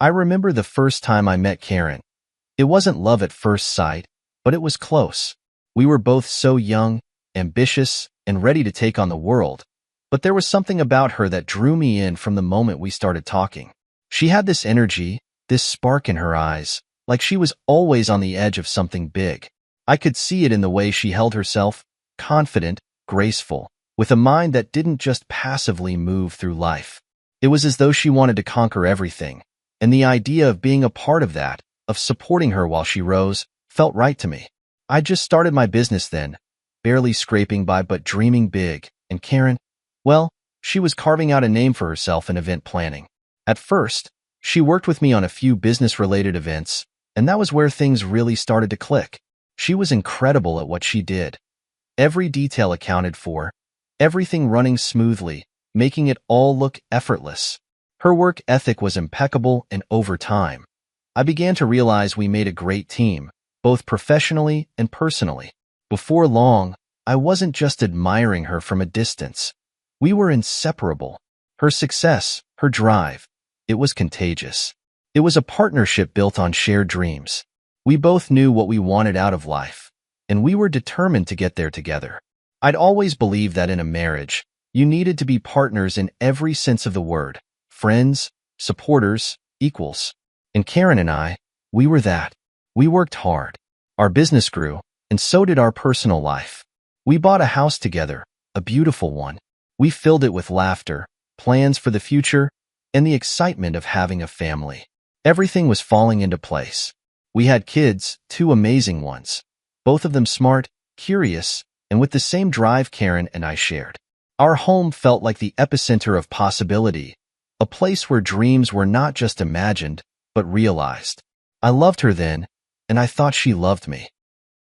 I remember the first time I met Karen. It wasn't love at first sight, but it was close. We were both so young, ambitious, and ready to take on the world. But there was something about her that drew me in from the moment we started talking. She had this energy, this spark in her eyes, like she was always on the edge of something big. I could see it in the way she held herself, confident, graceful, with a mind that didn't just passively move through life. It was as though she wanted to conquer everything, and the idea of being a part of that, of supporting her while she rose, felt right to me. I just started my business then, barely scraping by but dreaming big, and Karen, well, she was carving out a name for herself in event planning. At first, she worked with me on a few business-related events, and that was where things really started to click. She was incredible at what she did. Every detail accounted for, everything running smoothly, making it all look effortless. Her work ethic was impeccable, and over time, I began to realize we made a great team, both professionally and personally. Before long, I wasn't just admiring her from a distance. We were inseparable. Her success, her drive, it was contagious. It was a partnership built on shared dreams. We both knew what we wanted out of life, and we were determined to get there together. I'd always believed that in a marriage, you needed to be partners in every sense of the word. Friends, supporters, equals. And Karen and I, we were that. We worked hard. Our business grew, and so did our personal life. We bought a house together, a beautiful one. We filled it with laughter, plans for the future, and the excitement of having a family. Everything was falling into place. We had kids, 2 amazing ones, both of them smart, curious, and with the same drive Karen and I shared. Our home felt like the epicenter of possibility, a place where dreams were not just imagined, but realized. I loved her then, and I thought she loved me.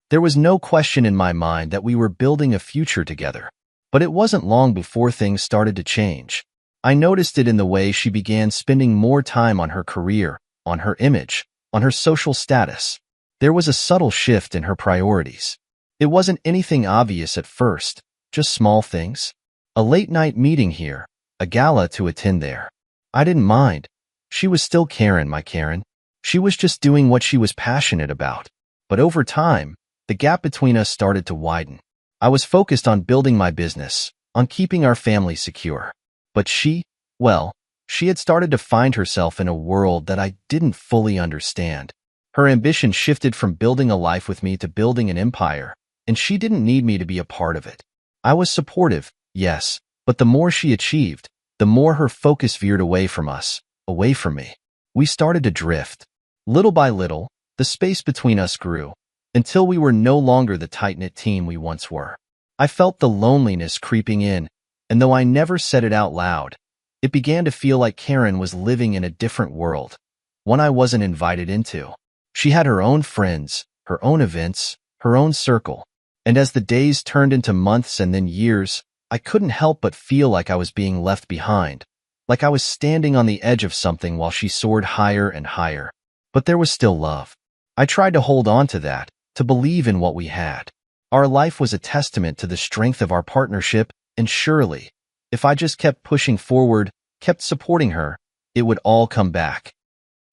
There was no question in my mind that we were building a future together. But it wasn't long before things started to change. I noticed it in the way she began spending more time on her career, on her image, on her social status. There was a subtle shift in her priorities. It wasn't anything obvious at first, just small things. A late-night meeting here, a gala to attend there. I didn't mind. She was still Karen, my Karen. She was just doing what she was passionate about. But over time, the gap between us started to widen. I was focused on building my business, on keeping our family secure. But she had started to find herself in a world that I didn't fully understand. Her ambition shifted from building a life with me to building an empire, and she didn't need me to be a part of it. I was supportive, yes, but the more she achieved, the more her focus veered away from us, away from me. We started to drift. Little by little, the space between us grew, until we were no longer the tight-knit team we once were. I felt the loneliness creeping in, and though I never said it out loud, it began to feel like Karen was living in a different world, one I wasn't invited into. She had her own friends, her own events, her own circle, and as the days turned into months and then years, I couldn't help but feel like I was being left behind, like I was standing on the edge of something while she soared higher and higher. But there was still love. I tried to hold on to that, to believe in what we had. Our life was a testament to the strength of our partnership, and surely, if I just kept pushing forward, kept supporting her, it would all come back.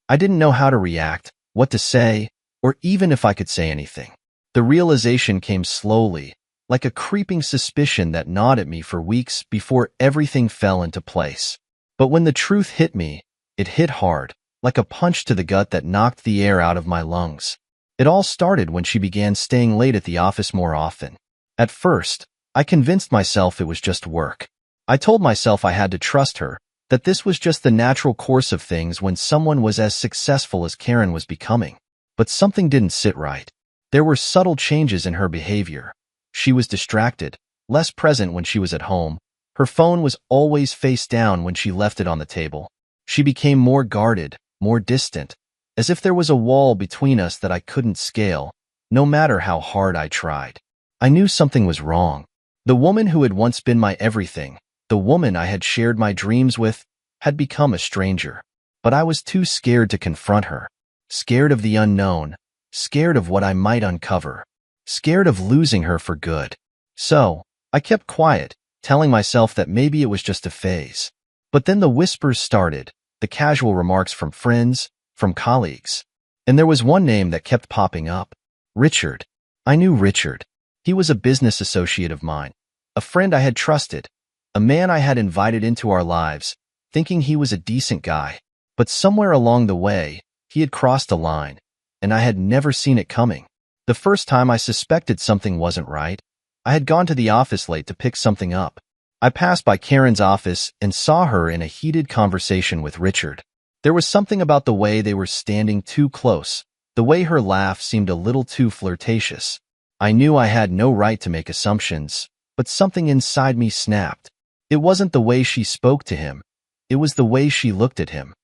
I didn't know how to react, what to say, or even if I could say anything. The realization came slowly, like a creeping suspicion that gnawed at me for weeks before everything fell into place. But when the truth hit me, it hit hard, like a punch to the gut that knocked the air out of my lungs. It all started when she began staying late at the office more often. At first, I convinced myself it was just work. I told myself I had to trust her, that this was just the natural course of things when someone was as successful as Karen was becoming. But something didn't sit right. There were subtle changes in her behavior. She was distracted, less present when she was at home. Her phone was always face down when she left it on the table. She became more guarded, more distant, as if there was a wall between us that I couldn't scale, no matter how hard I tried. I knew something was wrong. The woman who had once been my everything, the woman I had shared my dreams with, had become a stranger. But I was too scared to confront her. Scared of the unknown, scared of what I might uncover, scared of losing her for good. So, I kept quiet, telling myself that maybe it was just a phase. But then the whispers started, the casual remarks from friends, from colleagues. And there was one name that kept popping up. Richard. I knew Richard. He was a business associate of mine, a friend I had trusted, a man I had invited into our lives, thinking he was a decent guy. But somewhere along the way, he had crossed a line, and I had never seen it coming. The first time I suspected something wasn't right, I had gone to the office late to pick something up. I passed by Karen's office and saw her in a heated conversation with Richard. There was something about the way they were standing too close, the way her laugh seemed a little too flirtatious. I knew I had no right to make assumptions, but something inside me snapped. It wasn't the way she spoke to him. It was the way she looked at him.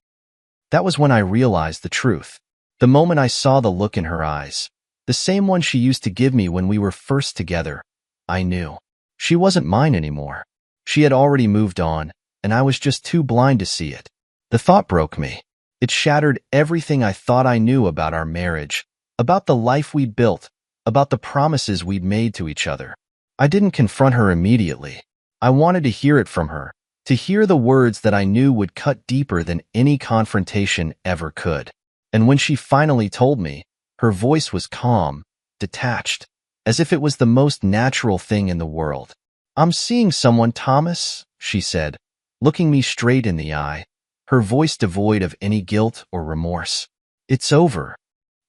That was when I realized the truth. The moment I saw the look in her eyes, the same one she used to give me when we were first together, I knew. She wasn't mine anymore. She had already moved on, and I was just too blind to see it. The thought broke me. It shattered everything I thought I knew about our marriage, about the life we'd built, about the promises we'd made to each other. I didn't confront her immediately. I wanted to hear it from her, to hear the words that I knew would cut deeper than any confrontation ever could. And when she finally told me, her voice was calm, detached, as if it was the most natural thing in the world. "I'm seeing someone, Thomas," she said, looking me straight in the eye, her voice devoid of any guilt or remorse. "It's over."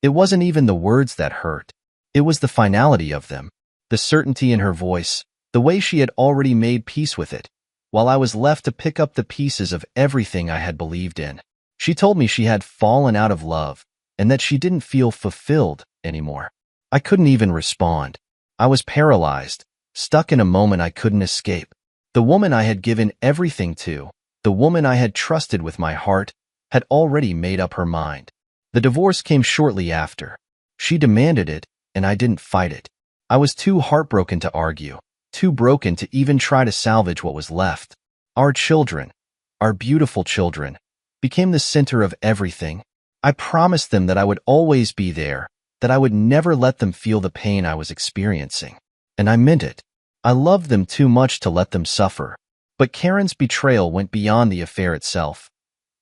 It wasn't even the words that hurt. It was the finality of them, the certainty in her voice, the way she had already made peace with it, while I was left to pick up the pieces of everything I had believed in. She told me she had fallen out of love and that she didn't feel fulfilled anymore. I couldn't even respond. I was paralyzed, stuck in a moment I couldn't escape. The woman I had given everything to, the woman I had trusted with my heart, had already made up her mind. The divorce came shortly after. She demanded it, and I didn't fight it. I was too heartbroken to argue, too broken to even try to salvage what was left. Our children, our beautiful children, became the center of everything. I promised them that I would always be there, that I would never let them feel the pain I was experiencing. And I meant it. I loved them too much to let them suffer. But Karen's betrayal went beyond the affair itself.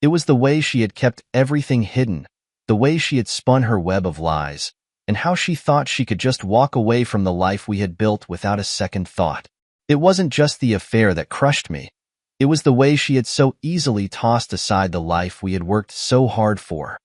It was the way she had kept everything hidden, the way she had spun her web of lies, and how she thought she could just walk away from the life we had built without a second thought. It wasn't just the affair that crushed me. It was the way she had so easily tossed aside the life we had worked so hard for.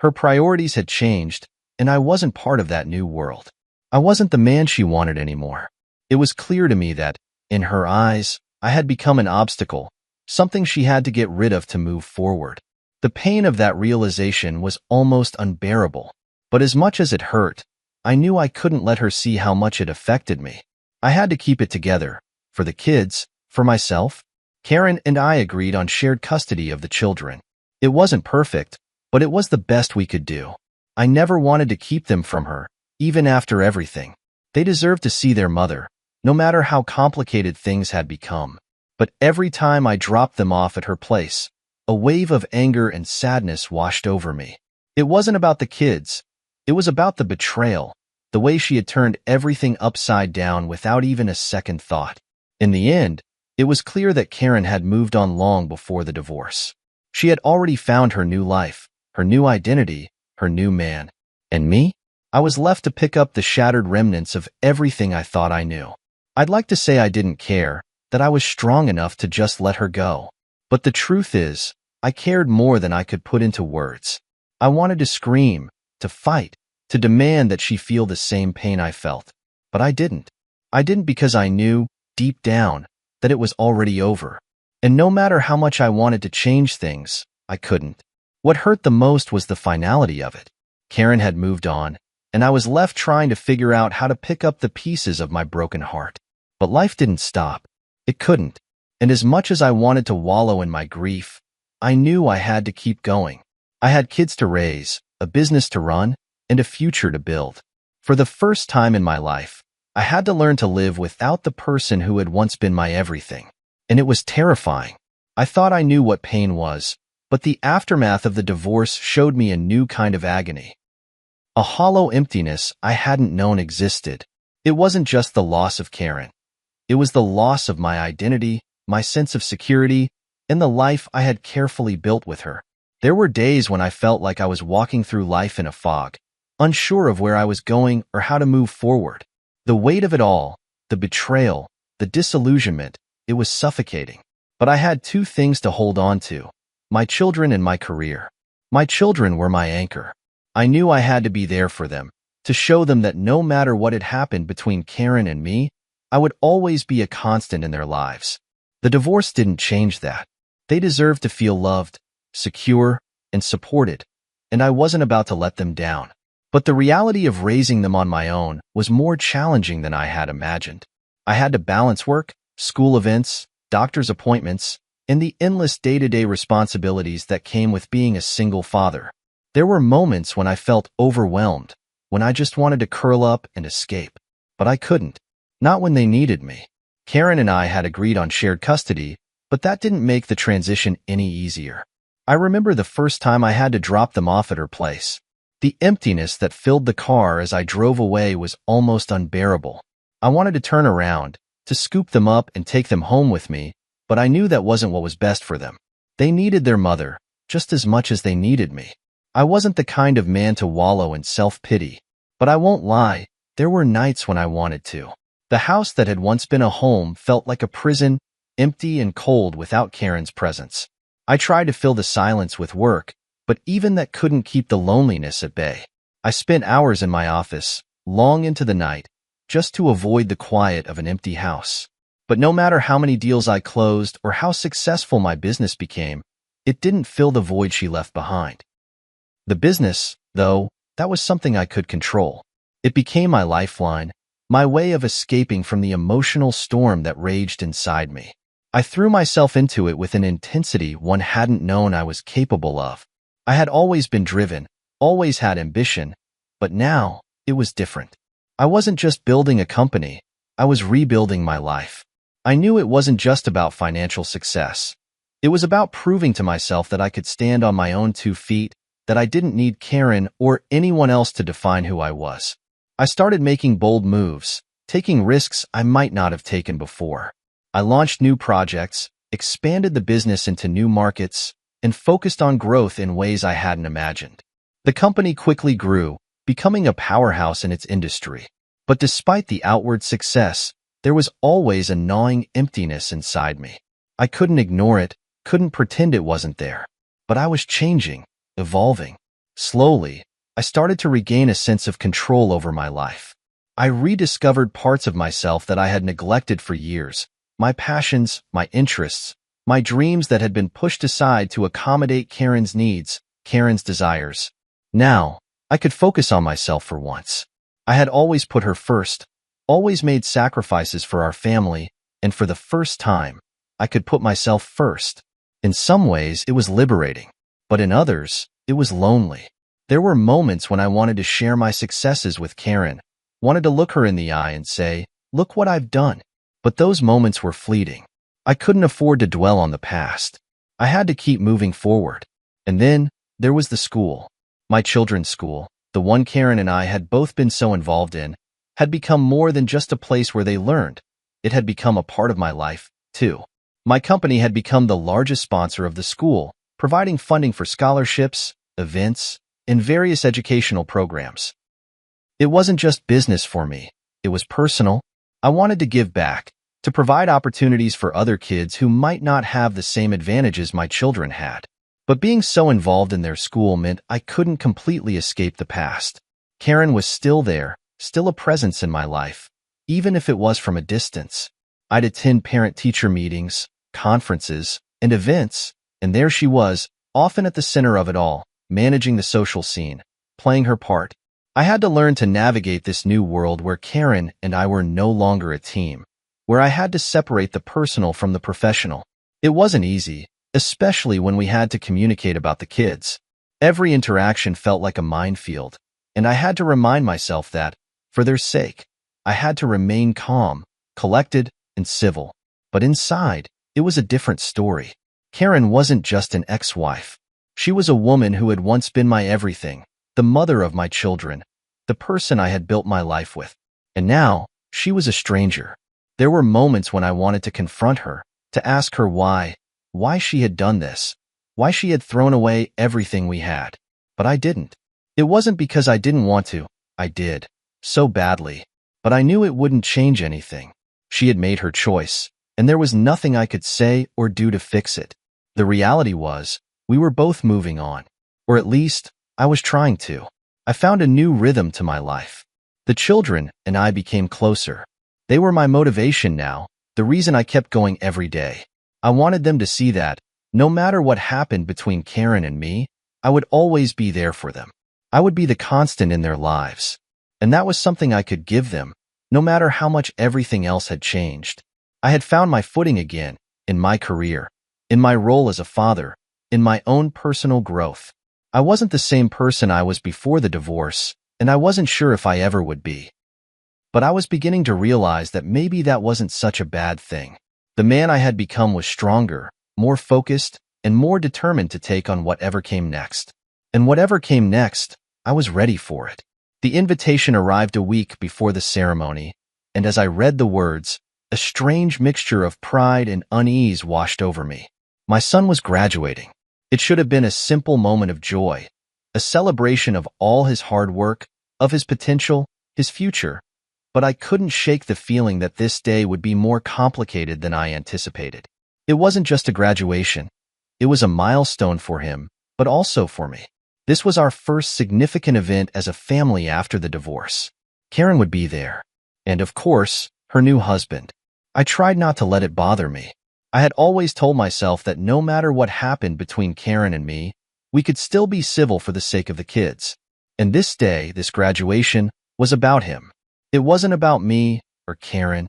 Her priorities had changed, and I wasn't part of that new world. I wasn't the man she wanted anymore. It was clear to me that, in her eyes, I had become an obstacle, something she had to get rid of to move forward. The pain of that realization was almost unbearable. But as much as it hurt, I knew I couldn't let her see how much it affected me. I had to keep it together, for the kids, for myself. Karen and I agreed on shared custody of the children. It wasn't perfect, but it was the best we could do. I never wanted to keep them from her, even after everything. They deserved to see their mother, no matter how complicated things had become. But every time I dropped them off at her place, a wave of anger and sadness washed over me. It wasn't about the kids. It was about the betrayal, the way she had turned everything upside down without even a second thought. In the end, it was clear that Karen had moved on long before the divorce. She had already found her new life, her new identity, her new man. And me? I was left to pick up the shattered remnants of everything I thought I knew. I'd like to say I didn't care, that I was strong enough to just let her go. But the truth is, I cared more than I could put into words. I wanted to scream, to fight, to demand that she feel the same pain I felt. But I didn't. I didn't because I knew, deep down, that it was already over. And no matter how much I wanted to change things, I couldn't. What hurt the most was the finality of it. Karen had moved on, and I was left trying to figure out how to pick up the pieces of my broken heart. But life didn't stop. It couldn't. And as much as I wanted to wallow in my grief, I knew I had to keep going. I had kids to raise, a business to run, and a future to build. For the first time in my life, I had to learn to live without the person who had once been my everything. And it was terrifying. I thought I knew what pain was, but the aftermath of the divorce showed me a new kind of agony. A hollow emptiness I hadn't known existed. It wasn't just the loss of Karen. It was the loss of my identity, my sense of security, and the life I had carefully built with her. There were days when I felt like I was walking through life in a fog, unsure of where I was going or how to move forward. The weight of it all, the betrayal, the disillusionment, it was suffocating. But I had two things to hold on to: my children and my career. My children were my anchor. I knew I had to be there for them, to show them that no matter what had happened between Karen and me, I would always be a constant in their lives. The divorce didn't change that. They deserved to feel loved, secure, and supported, and I wasn't about to let them down. But the reality of raising them on my own was more challenging than I had imagined. I had to balance work, school events, doctor's appointments, and the endless day-to-day responsibilities that came with being a single father. There were moments when I felt overwhelmed, when I just wanted to curl up and escape. But I couldn't. Not when they needed me. Karen and I had agreed on shared custody, but that didn't make the transition any easier. I remember the first time I had to drop them off at her place. The emptiness that filled the car as I drove away was almost unbearable. I wanted to turn around, to scoop them up and take them home with me, but I knew that wasn't what was best for them. They needed their mother just as much as they needed me. I wasn't the kind of man to wallow in self-pity, but I won't lie, there were nights when I wanted to. The house that had once been a home felt like a prison, empty and cold without Karen's presence. I tried to fill the silence with work, but even that couldn't keep the loneliness at bay. I spent hours in my office, long into the night, just to avoid the quiet of an empty house. But no matter how many deals I closed or how successful my business became, it didn't fill the void she left behind. The business, though, that was something I could control. It became my lifeline, my way of escaping from the emotional storm that raged inside me. I threw myself into it with an intensity one hadn't known I was capable of. I had always been driven, always had ambition, but now it was different. I wasn't just building a company, I was rebuilding my life. I knew it wasn't just about financial success. It was about proving to myself that I could stand on my own 2 feet, that I didn't need Karen or anyone else to define who I was. I started making bold moves, taking risks I might not have taken before. I launched new projects, expanded the business into new markets, and focused on growth in ways I hadn't imagined. The company quickly grew, becoming a powerhouse in its industry. But despite the outward success, there was always a gnawing emptiness inside me. I couldn't ignore it, couldn't pretend it wasn't there. But I was changing, evolving. Slowly, I started to regain a sense of control over my life. I rediscovered parts of myself that I had neglected for years, my passions, my interests, my dreams that had been pushed aside to accommodate Karen's needs, Karen's desires. Now, I could focus on myself for once. I had always put her first, always made sacrifices for our family, and for the first time, I could put myself first. In some ways, it was liberating, but in others, it was lonely. There were moments when I wanted to share my successes with Karen, wanted to look her in the eye and say, "Look what I've done." But those moments were fleeting. I couldn't afford to dwell on the past. I had to keep moving forward. And then, there was the school. My children's school, the one Karen and I had both been so involved in, had become more than just a place where they learned. It had become a part of my life, too. My company had become the largest sponsor of the school, providing funding for scholarships, events, and various educational programs. It wasn't just business for me. It was personal. I wanted to give back, to provide opportunities for other kids who might not have the same advantages my children had. But being so involved in their school meant I couldn't completely escape the past. Karen was still there, still a presence in my life, even if it was from a distance. I'd attend parent-teacher meetings, conferences, and events, and there she was, often at the center of it all, managing the social scene, playing her part. I had to learn to navigate this new world where Karen and I were no longer a team, where I had to separate the personal from the professional. It wasn't easy, especially when we had to communicate about the kids. Every interaction felt like a minefield, and I had to remind myself that, for their sake, I had to remain calm, collected, and civil. But inside, it was a different story. Karen wasn't just an ex-wife. She was a woman who had once been my everything, the mother of my children, the person I had built my life with. And now, she was a stranger. There were moments when I wanted to confront her, to ask her why why she had done this, why she had thrown away everything we had. But I didn't. It wasn't because I didn't want to. I did. So badly. But I knew it wouldn't change anything. She had made her choice, and there was nothing I could say or do to fix it. The reality was, we were both moving on. Or at least, I was trying to. I found a new rhythm to my life. The children and I became closer. They were my motivation now, the reason I kept going every day. I wanted them to see that, no matter what happened between Karen and me, I would always be there for them. I would be the constant in their lives. And that was something I could give them, no matter how much everything else had changed. I had found my footing again, in my career, in my role as a father, in my own personal growth. I wasn't the same person I was before the divorce, and I wasn't sure if I ever would be. But I was beginning to realize that maybe that wasn't such a bad thing. The man I had become was stronger, more focused, and more determined to take on whatever came next. And whatever came next, I was ready for it. The invitation arrived a week before the ceremony, and as I read the words, a strange mixture of pride and unease washed over me. My son was graduating. It should have been a simple moment of joy, a celebration of all his hard work, of his potential, his future. But I couldn't shake the feeling that this day would be more complicated than I anticipated. It wasn't just a graduation. It was a milestone for him, but also for me. This was our first significant event as a family after the divorce. Karen would be there. And of course, her new husband. I tried not to let it bother me. I had always told myself that no matter what happened between Karen and me, we could still be civil for the sake of the kids. And this day, this graduation, was about him. It wasn't about me, or Karen,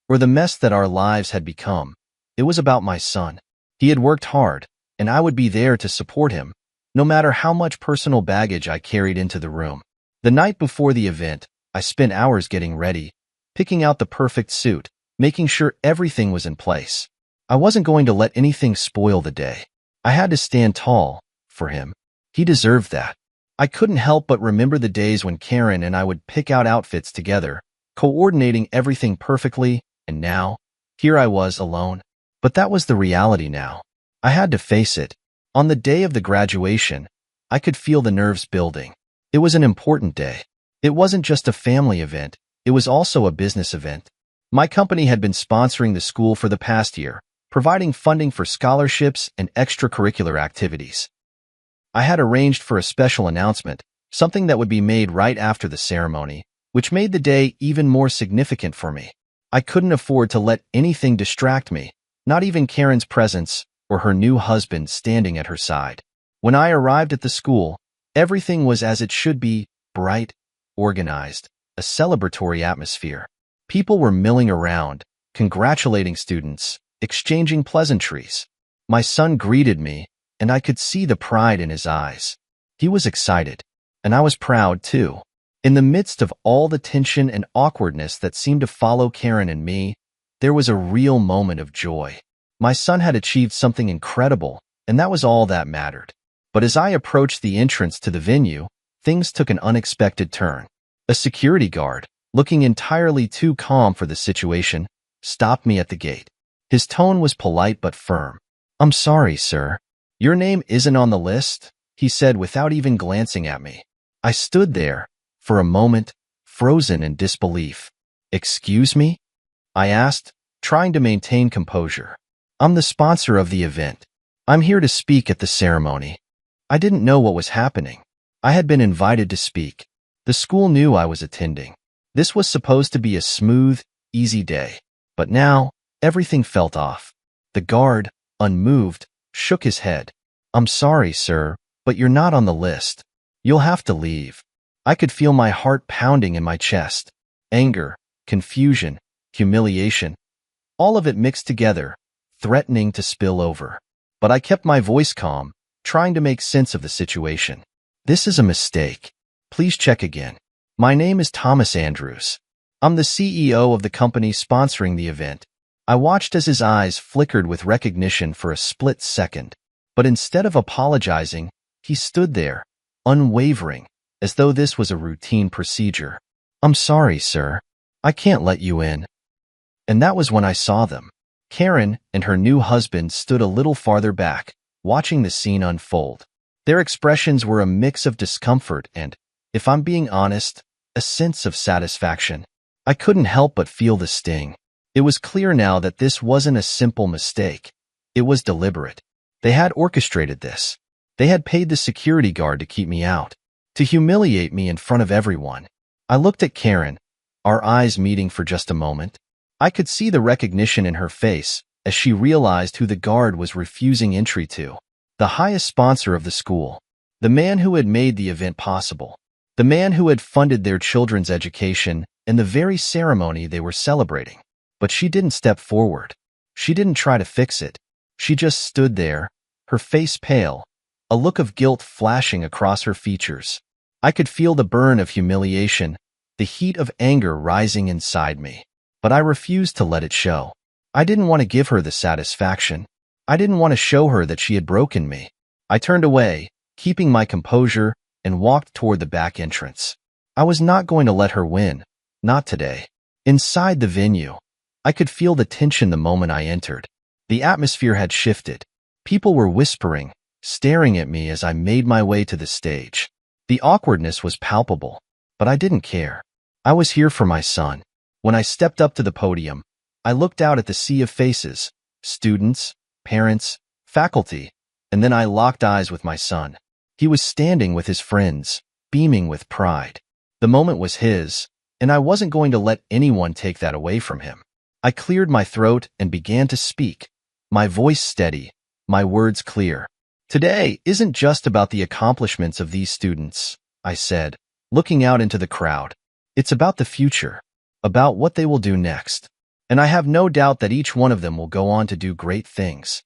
or the mess that our lives had become. It was about my son. He had worked hard, and I would be there to support him, no matter how much personal baggage I carried into the room. The night before the event, I spent hours getting ready, picking out the perfect suit, making sure everything was in place. I wasn't going to let anything spoil the day. I had to stand tall, for him. He deserved that. I couldn't help but remember the days when Karen and I would pick out outfits together, coordinating everything perfectly, and now, here I was alone. But that was the reality now. I had to face it. On the day of the graduation, I could feel the nerves building. It was an important day. It wasn't just a family event, it was also a business event. My company had been sponsoring the school for the past year, providing funding for scholarships and extracurricular activities. I had arranged for a special announcement, something that would be made right after the ceremony, which made the day even more significant for me. I couldn't afford to let anything distract me, not even Karen's presence or her new husband standing at her side. When I arrived at the school, everything was as it should be, bright, organized, a celebratory atmosphere. People were milling around, congratulating students, exchanging pleasantries. My son greeted me, and I could see the pride in his eyes. He was excited, and I was proud too. In the midst of all the tension and awkwardness that seemed to follow Karen and me, there was a real moment of joy. My son had achieved something incredible, and that was all that mattered. But as I approached the entrance to the venue, things took an unexpected turn. A security guard, looking entirely too calm for the situation, stopped me at the gate. His tone was polite but firm. "I'm sorry, sir. Your name isn't on the list," he said without even glancing at me. I stood there, for a moment, frozen in disbelief. "Excuse me?" I asked, trying to maintain composure. "I'm the sponsor of the event. I'm here to speak at the ceremony." I didn't know what was happening. I had been invited to speak. The school knew I was attending. This was supposed to be a smooth, easy day. But now, everything felt off. The guard, unmoved, shook his head. "I'm sorry, sir, but you're not on the list. You'll have to leave." I could feel my heart pounding in my chest. Anger, confusion, humiliation, all of it mixed together, threatening to spill over. But I kept my voice calm, trying to make sense of the situation. "This is a mistake. Please check again. My name is Thomas Andrews. I'm the CEO of the company sponsoring the event." I watched as his eyes flickered with recognition for a split second. But instead of apologizing, he stood there, unwavering, as though this was a routine procedure. "I'm sorry, sir. I can't let you in." And that was when I saw them. Karen and her new husband stood a little farther back, watching the scene unfold. Their expressions were a mix of discomfort and, if I'm being honest, a sense of satisfaction. I couldn't help but feel the sting. It was clear now that this wasn't a simple mistake. It was deliberate. They had orchestrated this. They had paid the security guard to keep me out, to humiliate me in front of everyone. I looked at Karen, our eyes meeting for just a moment. I could see the recognition in her face as she realized who the guard was refusing entry to. The highest sponsor of the school. The man who had made the event possible. The man who had funded their children's education and the very ceremony they were celebrating. But she didn't step forward. She didn't try to fix it. She just stood there, her face pale, a look of guilt flashing across her features. I could feel the burn of humiliation, the heat of anger rising inside me. But I refused to let it show. I didn't want to give her the satisfaction. I didn't want to show her that she had broken me. I turned away, keeping my composure, and walked toward the back entrance. I was not going to let her win. Not today. Inside the venue, I could feel the tension the moment I entered. The atmosphere had shifted. People were whispering, staring at me as I made my way to the stage. The awkwardness was palpable, but I didn't care. I was here for my son. When I stepped up to the podium, I looked out at the sea of faces, students, parents, faculty, and then I locked eyes with my son. He was standing with his friends, beaming with pride. The moment was his, and I wasn't going to let anyone take that away from him. I cleared my throat and began to speak, my voice steady, my words clear. Today isn't just about the accomplishments of these students, I said, looking out into the crowd. It's about the future, about what they will do next. And I have no doubt that each one of them will go on to do great things.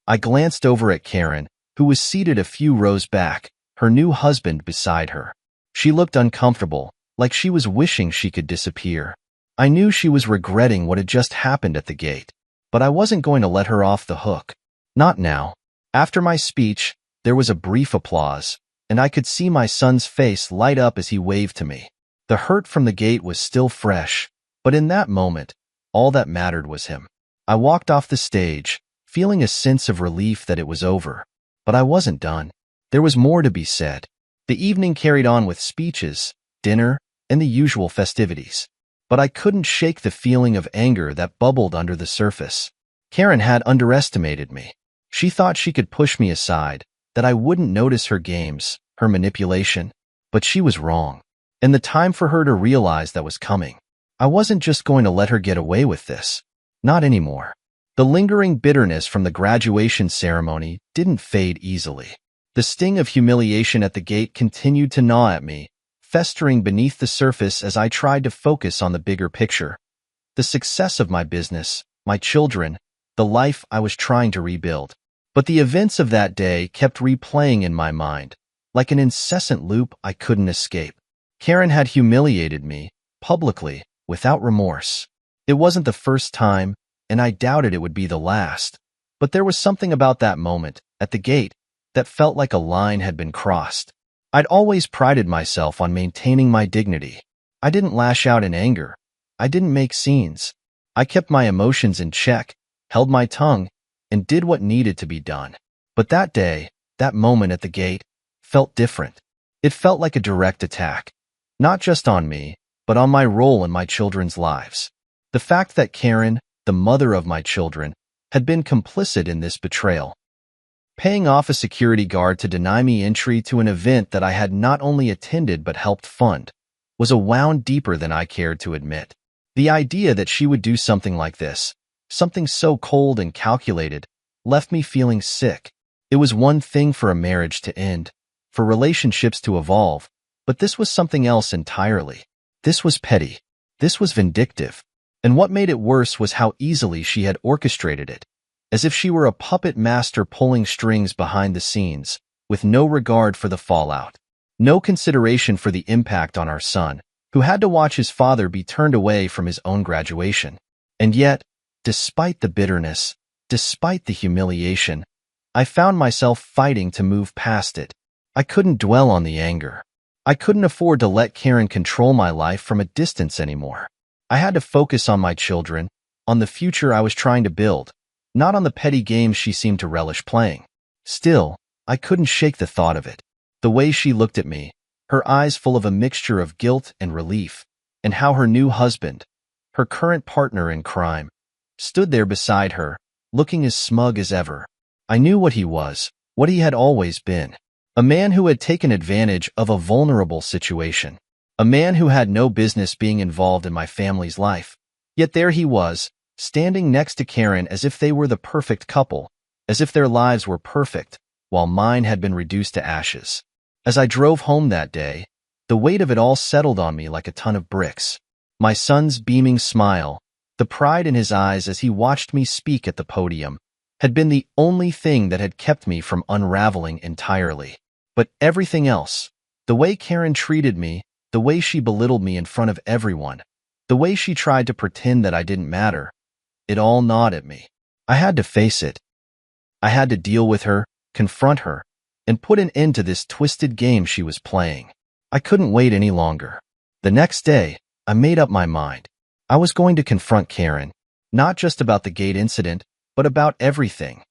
I glanced over at Karen, who was seated a few rows back, her new husband beside her. She looked uncomfortable, like she was wishing she could disappear. I knew she was regretting what had just happened at the gate, but I wasn't going to let her off the hook. Not now. After my speech, there was a brief applause, and I could see my son's face light up as he waved to me. The hurt from the gate was still fresh, but in that moment, all that mattered was him. I walked off the stage, feeling a sense of relief that it was over. But I wasn't done. There was more to be said. The evening carried on with speeches, dinner, and the usual festivities. But I couldn't shake the feeling of anger that bubbled under the surface. Karen had underestimated me. She thought she could push me aside, that I wouldn't notice her games, her manipulation. But she was wrong. And the time for her to realize that was coming. I wasn't just going to let her get away with this. Not anymore. The lingering bitterness from the graduation ceremony didn't fade easily. The sting of humiliation at the gate continued to gnaw at me, festering beneath the surface as I tried to focus on the bigger picture. The success of my business, my children, the life I was trying to rebuild. But the events of that day kept replaying in my mind, like an incessant loop I couldn't escape. Karen had humiliated me, publicly, without remorse. It wasn't the first time, and I doubted it would be the last. But there was something about that moment, at the gate, that felt like a line had been crossed. I'd always prided myself on maintaining my dignity. I didn't lash out in anger. I didn't make scenes. I kept my emotions in check, held my tongue, and did what needed to be done. But that day, that moment at the gate, felt different. It felt like a direct attack. Not just on me, but on my role in my children's lives. The fact that Karen, the mother of my children, had been complicit in this betrayal. Paying off a security guard to deny me entry to an event that I had not only attended but helped fund, was a wound deeper than I cared to admit. The idea that she would do something like this, something so cold and calculated, left me feeling sick. It was one thing for a marriage to end, for relationships to evolve, but this was something else entirely. This was petty. This was vindictive. And what made it worse was how easily she had orchestrated it, as if she were a puppet master pulling strings behind the scenes, with no regard for the fallout, no consideration for the impact on our son, who had to watch his father be turned away from his own graduation. And yet, despite the bitterness, despite the humiliation, I found myself fighting to move past it. I couldn't dwell on the anger. I couldn't afford to let Karen control my life from a distance anymore. I had to focus on my children, on the future I was trying to build, not on the petty games she seemed to relish playing. Still, I couldn't shake the thought of it. The way she looked at me, her eyes full of a mixture of guilt and relief, and how her new husband, her current partner in crime, stood there beside her, looking as smug as ever. I knew what he was, what he had always been. A man who had taken advantage of a vulnerable situation. A man who had no business being involved in my family's life. Yet there he was, standing next to Karen as if they were the perfect couple, as if their lives were perfect, while mine had been reduced to ashes. As I drove home that day, the weight of it all settled on me like a ton of bricks. My son's beaming smile, the pride in his eyes as he watched me speak at the podium, had been the only thing that had kept me from unraveling entirely. But everything else, the way Karen treated me, the way she belittled me in front of everyone, the way she tried to pretend that I didn't matter, it all gnawed at me. I had to face it. I had to deal with her, confront her, and put an end to this twisted game she was playing. I couldn't wait any longer. The next day, I made up my mind. I was going to confront Karen, not just about the gate incident, but about everything.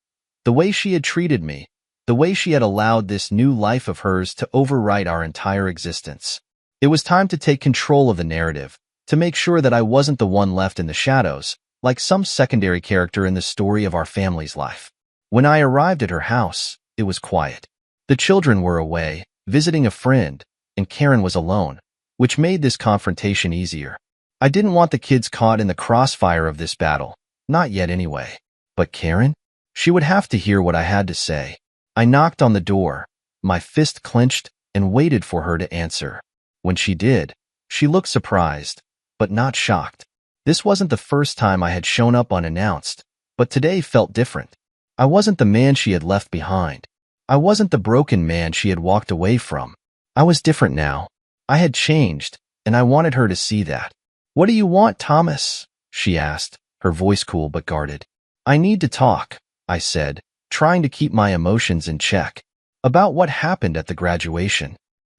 The way she had treated me, the way she had allowed this new life of hers to overwrite our entire existence. It was time to take control of the narrative, to make sure that I wasn't the one left in the shadows, like some secondary character in the story of our family's life. When I arrived at her house, it was quiet. The children were away, visiting a friend, and Karen was alone, which made this confrontation easier. I didn't want the kids caught in the crossfire of this battle, not yet anyway. But Karen? She would have to hear what I had to say. I knocked on the door, my fist clenched, and waited for her to answer. When she did, she looked surprised, but not shocked. This wasn't the first time I had shown up unannounced, but today felt different. I wasn't the man she had left behind. I wasn't the broken man she had walked away from. I was different now. I had changed, and I wanted her to see that. "What do you want, Thomas?" she asked, her voice cool but guarded. "I need to talk," I said, trying to keep my emotions in check. "About what happened at the graduation."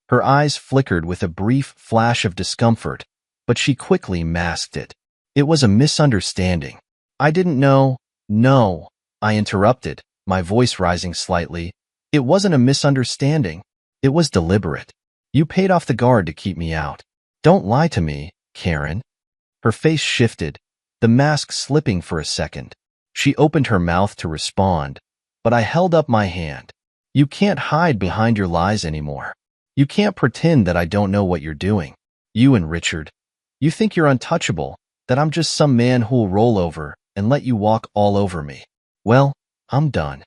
Her eyes flickered with a brief flash of discomfort, but she quickly masked it. "It was a misunderstanding. I didn't know." "No," I interrupted, my voice rising slightly. "It wasn't a misunderstanding. It was deliberate. You paid off the guard to keep me out. Don't lie to me, Karen." Her face shifted, the mask slipping for a second. She opened her mouth to respond, but I held up my hand. "You can't hide behind your lies anymore. You can't pretend that I don't know what you're doing. You and Richard. You think you're untouchable, that I'm just some man who'll roll over and let you walk all over me. Well, I'm done."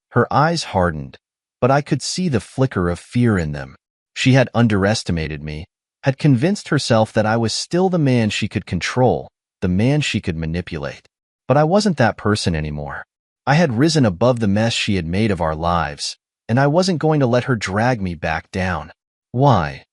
Her eyes hardened, but I could see the flicker of fear in them. She had underestimated me, had convinced herself that I was still the man she could control, the man she could manipulate. But I wasn't that person anymore. I had risen above the mess she had made of our lives, and I wasn't going to let her drag me back down. "Why?"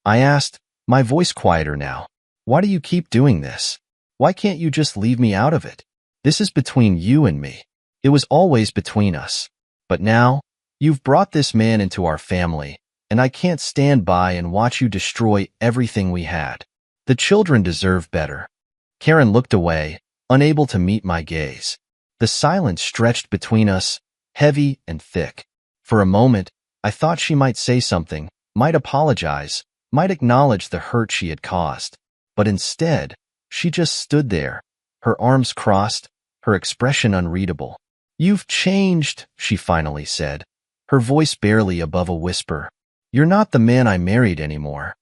I asked, my voice quieter now. "Why do you keep doing this? Why can't you just leave me out of it? This is between you and me. It was always between us. But now, you've brought this man into our family, and I can't stand by and watch you destroy everything we had. The children deserve better." Karen looked away, unable to meet my gaze. The silence stretched between us, heavy and thick. For a moment, I thought she might say something, might apologize, might acknowledge the hurt she had caused. But instead, she just stood there, her arms crossed, her expression unreadable. "You've changed," she finally said, her voice barely above a whisper. "You're not the man I married anymore."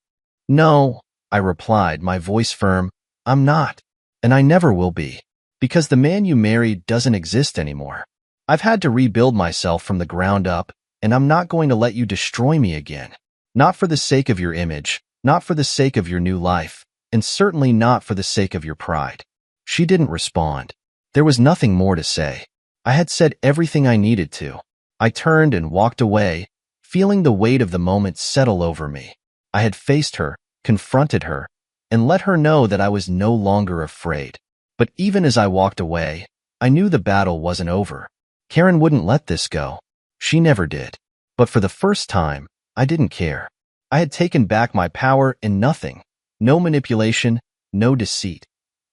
"No," I replied, my voice firm. "I'm not. And I never will be. Because the man you married doesn't exist anymore. I've had to rebuild myself from the ground up, and I'm not going to let you destroy me again. Not for the sake of your image, not for the sake of your new life, and certainly not for the sake of your pride." She didn't respond. There was nothing more to say. I had said everything I needed to. I turned and walked away, feeling the weight of the moment settle over me. I had faced her, confronted her, and let her know that I was no longer afraid. But even as I walked away, I knew the battle wasn't over. Karen wouldn't let this go. She never did. But for the first time, I didn't care. I had taken back my power in nothing. No manipulation, no deceit.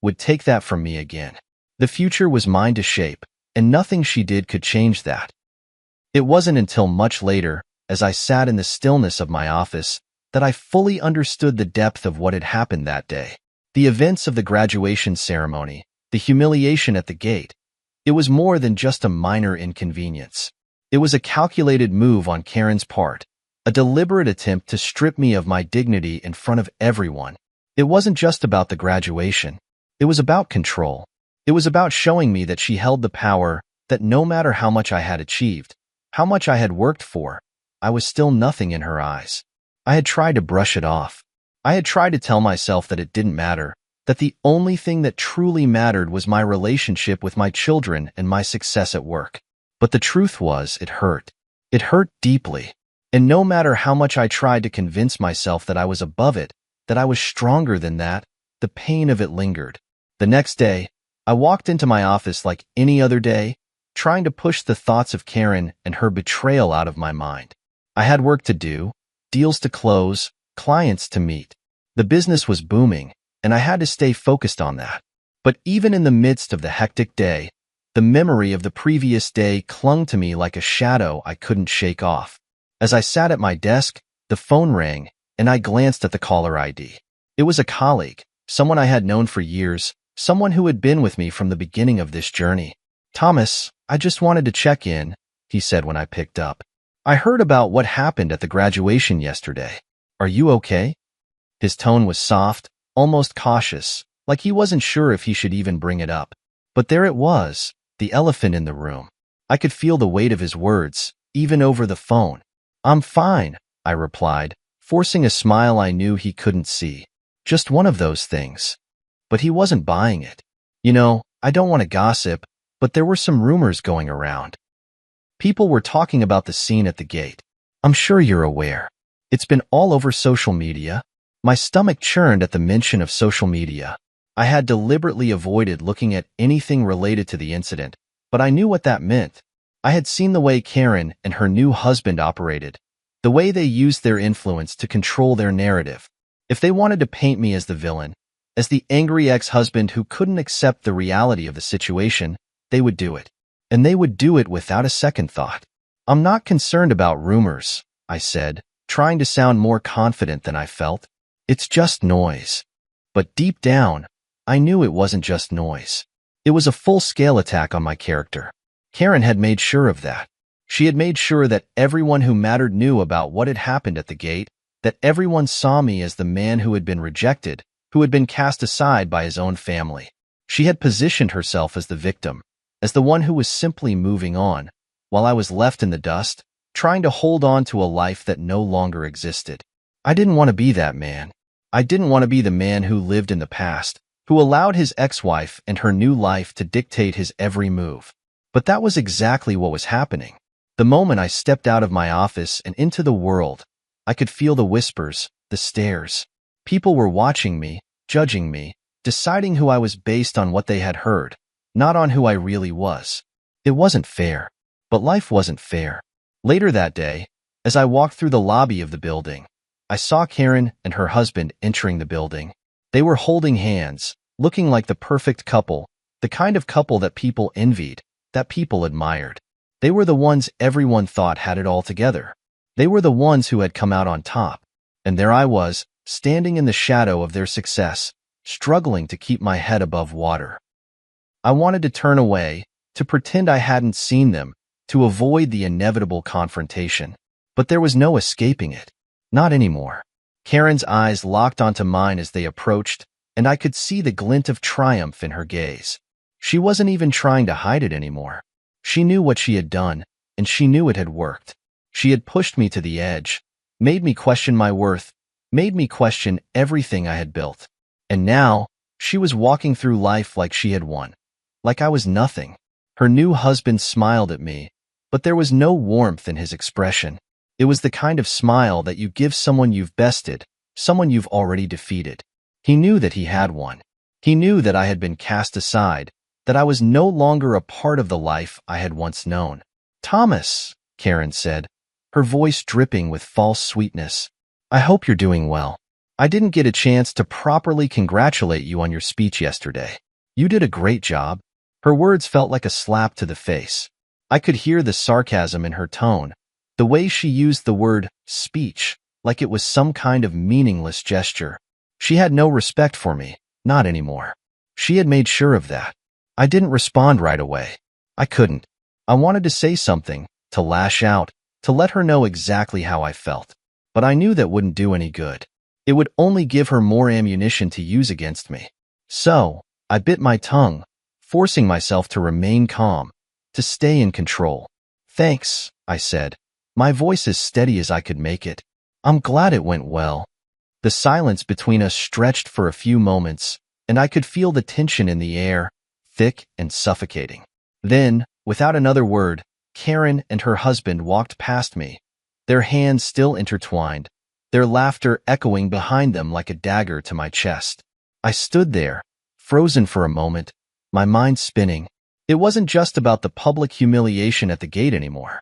would take that from me again. The future was mine to shape, and nothing she did could change that. It wasn't until much later, as I sat in the stillness of my office, that I fully understood the depth of what had happened that day. The events of the graduation ceremony, the humiliation at the gate, it was more than just a minor inconvenience. It was a calculated move on Karen's part, a deliberate attempt to strip me of my dignity in front of everyone. It wasn't just about the graduation. It was about control. It was about showing me that she held the power, that no matter how much I had achieved, how much I had worked for, I was still nothing in her eyes. I had tried to brush it off. I had tried to tell myself that it didn't matter, that the only thing that truly mattered was my relationship with my children and my success at work. But the truth was, it hurt. It hurt deeply. And no matter how much I tried to convince myself that I was above it, that I was stronger than that, the pain of it lingered. The next day, I walked into my office like any other day, trying to push the thoughts of Karen and her betrayal out of my mind. I had work to do, deals to close, clients to meet. The business was booming, and I had to stay focused on that. But even in the midst of the hectic day, the memory of the previous day clung to me like a shadow I couldn't shake off. As I sat at my desk, the phone rang, and I glanced at the caller ID. It was a colleague, someone I had known for years, someone who had been with me from the beginning of this journey. "Thomas, I just wanted to check in," he said when I picked up. "I heard about what happened at the graduation yesterday. Are you okay?" His tone was soft, almost cautious, like he wasn't sure if he should even bring it up. But there it was, the elephant in the room. I could feel the weight of his words, even over the phone. "I'm fine," I replied, forcing a smile I knew he couldn't see. Just one of those things. But he wasn't buying it. "You know, I don't want to gossip, but there were some rumors going around. People were talking about the scene at the gate. I'm sure you're aware. It's been all over social media." My stomach churned at the mention of social media. I had deliberately avoided looking at anything related to the incident, but I knew what that meant. I had seen the way Karen and her new husband operated, the way they used their influence to control their narrative. If they wanted to paint me as the villain, as the angry ex-husband who couldn't accept the reality of the situation, they would do it. And they would do it without a second thought. "I'm not concerned about rumors," I said, trying to sound more confident than I felt. "It's just noise." But deep down, I knew it wasn't just noise. It was a full-scale attack on my character. Karen had made sure of that. She had made sure that everyone who mattered knew about what had happened at the gate, that everyone saw me as the man who had been rejected, who had been cast aside by his own family. She had positioned herself as the victim, as the one who was simply moving on, while I was left in the dust, trying to hold on to a life that no longer existed. I didn't want to be that man. I didn't want to be the man who lived in the past, who allowed his ex-wife and her new life to dictate his every move. But that was exactly what was happening. The moment I stepped out of my office and into the world, I could feel the whispers, the stares. People were watching me, judging me, deciding who I was based on what they had heard, not on who I really was. It wasn't fair. But life wasn't fair. Later that day, as I walked through the lobby of the building, I saw Karen and her husband entering the building. They were holding hands, looking like the perfect couple, the kind of couple that people envied, that people admired. They were the ones everyone thought had it all together. They were the ones who had come out on top. And there I was, standing in the shadow of their success, struggling to keep my head above water. I wanted to turn away, to pretend I hadn't seen them, to avoid the inevitable confrontation. But there was no escaping it. Not anymore. Karen's eyes locked onto mine as they approached, and I could see the glint of triumph in her gaze. She wasn't even trying to hide it anymore. She knew what she had done, and she knew it had worked. She had pushed me to the edge, made me question my worth, made me question everything I had built. And now, she was walking through life like she had won, like I was nothing. Her new husband smiled at me, but there was no warmth in his expression. It was the kind of smile that you give someone you've bested, someone you've already defeated. He knew that he had one. He knew that I had been cast aside, that I was no longer a part of the life I had once known. "Thomas," Karen said, her voice dripping with false sweetness, "I hope you're doing well. I didn't get a chance to properly congratulate you on your speech yesterday." You did a great job. Her words felt like a slap to the face. I could hear the sarcasm in her tone, the way she used the word speech, like it was some kind of meaningless gesture. She had no respect for me, not anymore. She had made sure of that. I didn't respond right away. I couldn't. I wanted to say something, to lash out, to let her know exactly how I felt. But I knew that wouldn't do any good. It would only give her more ammunition to use against me. So, I bit my tongue, forcing myself to remain calm, to stay in control. Thanks, I said, my voice as steady as I could make it. I'm glad it went well. The silence between us stretched for a few moments, and I could feel the tension in the air, thick and suffocating. Then, without another word, Karen and her husband walked past me, their hands still intertwined, their laughter echoing behind them like a dagger to my chest. I stood there, frozen for a moment, my mind spinning. It wasn't just about the public humiliation at the gate anymore.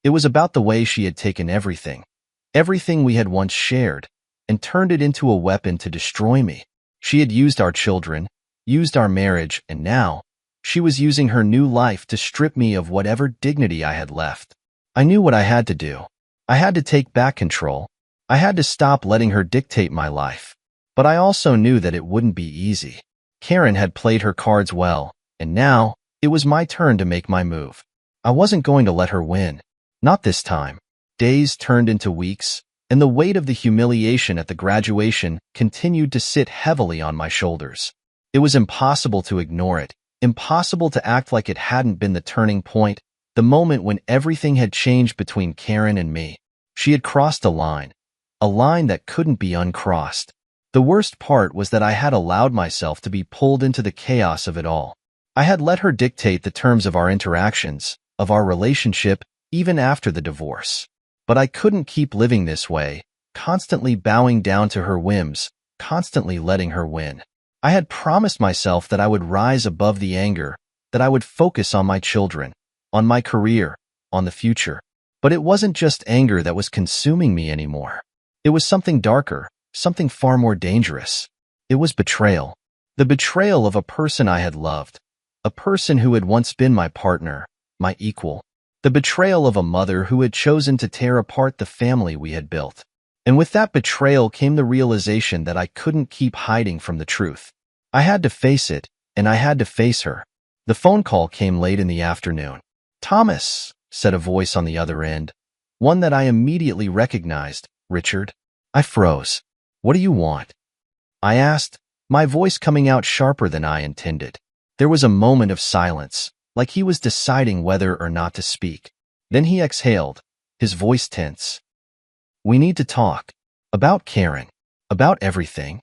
It was about the way she had taken everything we had once shared, and turned it into a weapon to destroy me. She had used our children, used our marriage, and now, she was using her new life to strip me of whatever dignity I had left. I knew what I had to do. I had to take back control. I had to stop letting her dictate my life. But I also knew that it wouldn't be easy. Karen had played her cards well, and now, it was my turn to make my move. I wasn't going to let her win. Not this time. Days turned into weeks, and the weight of the humiliation at the graduation continued to sit heavily on my shoulders. It was impossible to ignore it, impossible to act like it hadn't been the turning point, the moment when everything had changed between Karen and me. She had crossed a line that couldn't be uncrossed. The worst part was that I had allowed myself to be pulled into the chaos of it all. I had let her dictate the terms of our interactions, of our relationship, even after the divorce. But I couldn't keep living this way, constantly bowing down to her whims, constantly letting her win. I had promised myself that I would rise above the anger, that I would focus on my children, on my career, on the future. But it wasn't just anger that was consuming me anymore. It was something darker, something far more dangerous. It was betrayal. The betrayal of a person I had loved, a person who had once been my partner, my equal. The betrayal of a mother who had chosen to tear apart the family we had built. And with that betrayal came the realization that I couldn't keep hiding from the truth. I had to face it, and I had to face her. The phone call came late in the afternoon. "Thomas," said a voice on the other end, one that I immediately recognized. "Richard?" I froze. "What do you want?" I asked, my voice coming out sharper than I intended. There was a moment of silence, like he was deciding whether or not to speak. Then he exhaled, his voice tense. "We need to talk. About Karen. About everything."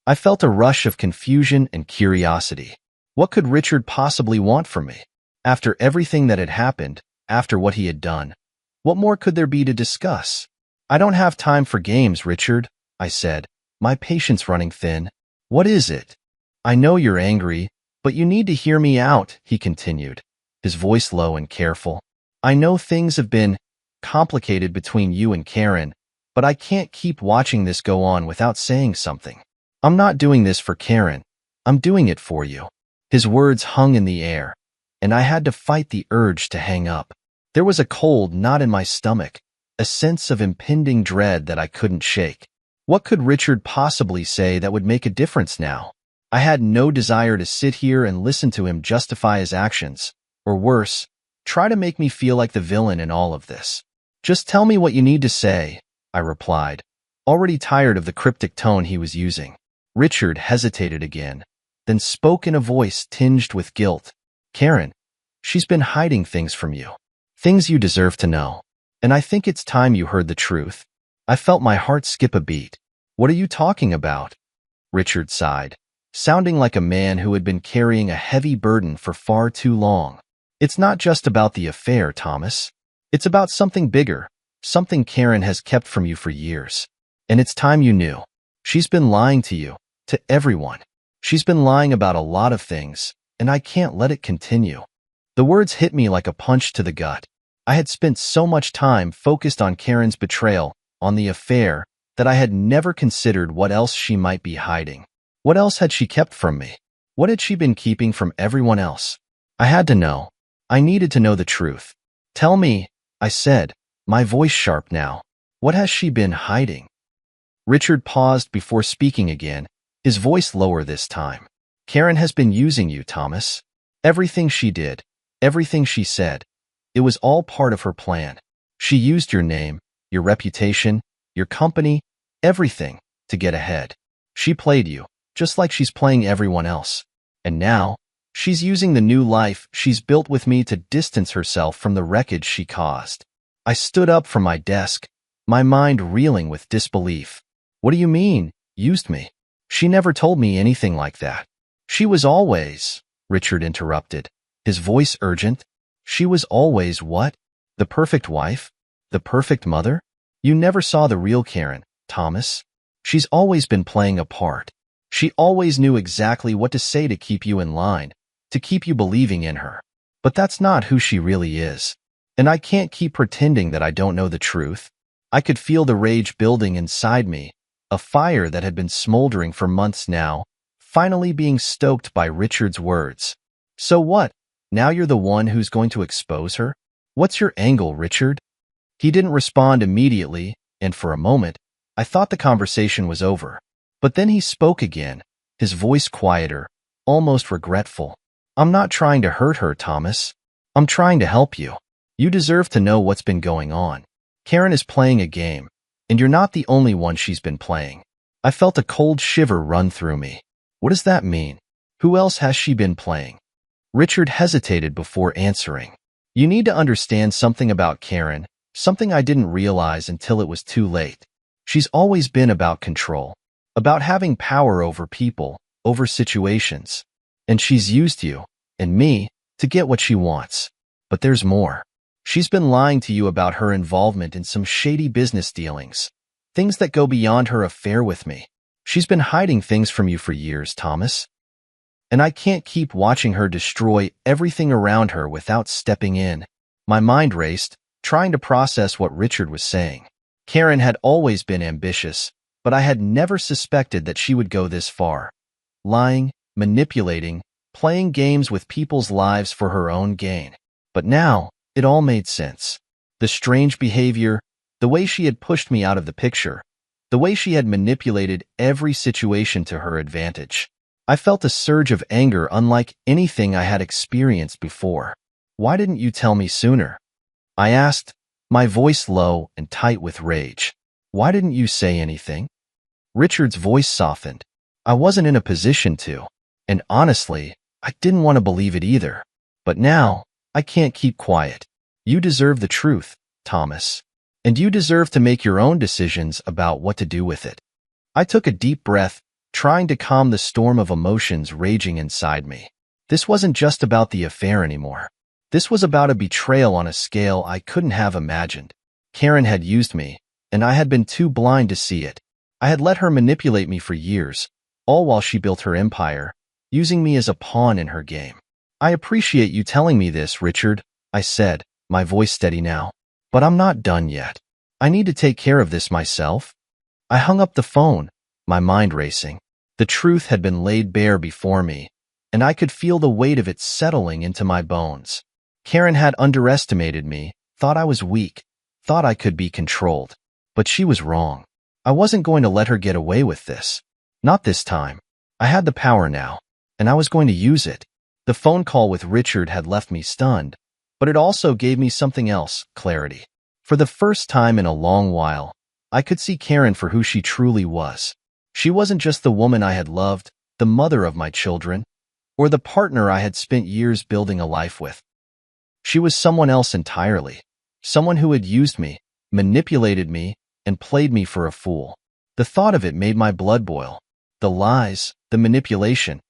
I felt a rush of confusion and curiosity. What could Richard possibly want from me? After everything that had happened, after what he had done, what more could there be to discuss? "I don't have time for games, Richard," I said, my patience running thin. "What is it?" "I know you're angry, but you need to hear me out," he continued, his voice low and careful. "I know things have been complicated between you and Karen, but I can't keep watching this go on without saying something. I'm not doing this for Karen. I'm doing it for you." His words hung in the air, and I had to fight the urge to hang up. There was a cold knot in my stomach, a sense of impending dread that I couldn't shake. What could Richard possibly say that would make a difference now? I had no desire to sit here and listen to him justify his actions, or worse, try to make me feel like the villain in all of this. "Just tell me what you need to say," I replied, already tired of the cryptic tone he was using. Richard hesitated again, then spoke in a voice tinged with guilt. "Karen, she's been hiding things from you. Things you deserve to know. And I think it's time you heard the truth." I felt my heart skip a beat. "What are you talking about?" Richard sighed, sounding like a man who had been carrying a heavy burden for far too long. "It's not just about the affair, Thomas. It's about something bigger, something Karen has kept from you for years. And it's time you knew. She's been lying to you, to everyone. She's been lying about a lot of things, and I can't let it continue." The words hit me like a punch to the gut. I had spent so much time focused on Karen's betrayal, on the affair, that I had never considered what else she might be hiding. What else had she kept from me? What had she been keeping from everyone else? I had to know. I needed to know the truth. Tell me, I said, my voice sharp now. What has she been hiding? Richard paused before speaking again, his voice lower this time. Karen has been using you, Thomas. Everything she did, everything she said, it was all part of her plan. She used your name, your reputation, your company, everything, to get ahead. She played you, just like she's playing everyone else. And now, she's using the new life she's built with me to distance herself from the wreckage she caused. I stood up from my desk, my mind reeling with disbelief. What do you mean, used me? She never told me anything like that. She was always, Richard interrupted, his voice urgent. She was always what? The perfect wife? The perfect mother? You never saw the real Karen, Thomas. She's always been playing a part. She always knew exactly what to say to keep you in line, to keep you believing in her. But that's not who she really is. And I can't keep pretending that I don't know the truth. I could feel the rage building inside me, a fire that had been smoldering for months now, finally being stoked by Richard's words. So what? Now you're the one who's going to expose her? What's your angle, Richard? He didn't respond immediately, and for a moment, I thought the conversation was over. But then he spoke again, his voice quieter, almost regretful. I'm not trying to hurt her, Thomas. I'm trying to help you. You deserve to know what's been going on. Karen is playing a game, and you're not the only one she's been playing. I felt a cold shiver run through me. What does that mean? Who else has she been playing? Richard hesitated before answering. You need to understand something about Karen, something I didn't realize until it was too late. She's always been about control, about having power over people, over situations. And she's used you, and me, to get what she wants. But there's more. She's been lying to you about her involvement in some shady business dealings, things that go beyond her affair with me. She's been hiding things from you for years, Thomas. And I can't keep watching her destroy everything around her without stepping in. My mind raced, trying to process what Richard was saying. Karen had always been ambitious, but I had never suspected that she would go this far. Lying, manipulating, playing games with people's lives for her own gain. But now, it all made sense. The strange behavior, the way she had pushed me out of the picture, the way she had manipulated every situation to her advantage. I felt a surge of anger unlike anything I had experienced before. Why didn't you tell me sooner? I asked, my voice low and tight with rage. Why didn't you say anything? Richard's voice softened. I wasn't in a position to. And honestly, I didn't want to believe it either. But now, I can't keep quiet. You deserve the truth, Thomas. And you deserve to make your own decisions about what to do with it. I took a deep breath, trying to calm the storm of emotions raging inside me. This wasn't just about the affair anymore. This was about a betrayal on a scale I couldn't have imagined. Karen had used me, and I had been too blind to see it. I had let her manipulate me for years, all while she built her empire, using me as a pawn in her game. I appreciate you telling me this, Richard, I said, my voice steady now. But I'm not done yet. I need to take care of this myself. I hung up the phone, my mind racing. The truth had been laid bare before me, and I could feel the weight of it settling into my bones. Karen had underestimated me, thought I was weak, thought I could be controlled. But she was wrong. I wasn't going to let her get away with this. Not this time. I had the power now, and I was going to use it. The phone call with Richard had left me stunned, but it also gave me something else, clarity. For the first time in a long while, I could see Karen for who she truly was. She wasn't just the woman I had loved, the mother of my children, or the partner I had spent years building a life with. She was someone else entirely, someone who had used me, manipulated me, and played me for a fool. The thought of it made my blood boil. The lies, the manipulation,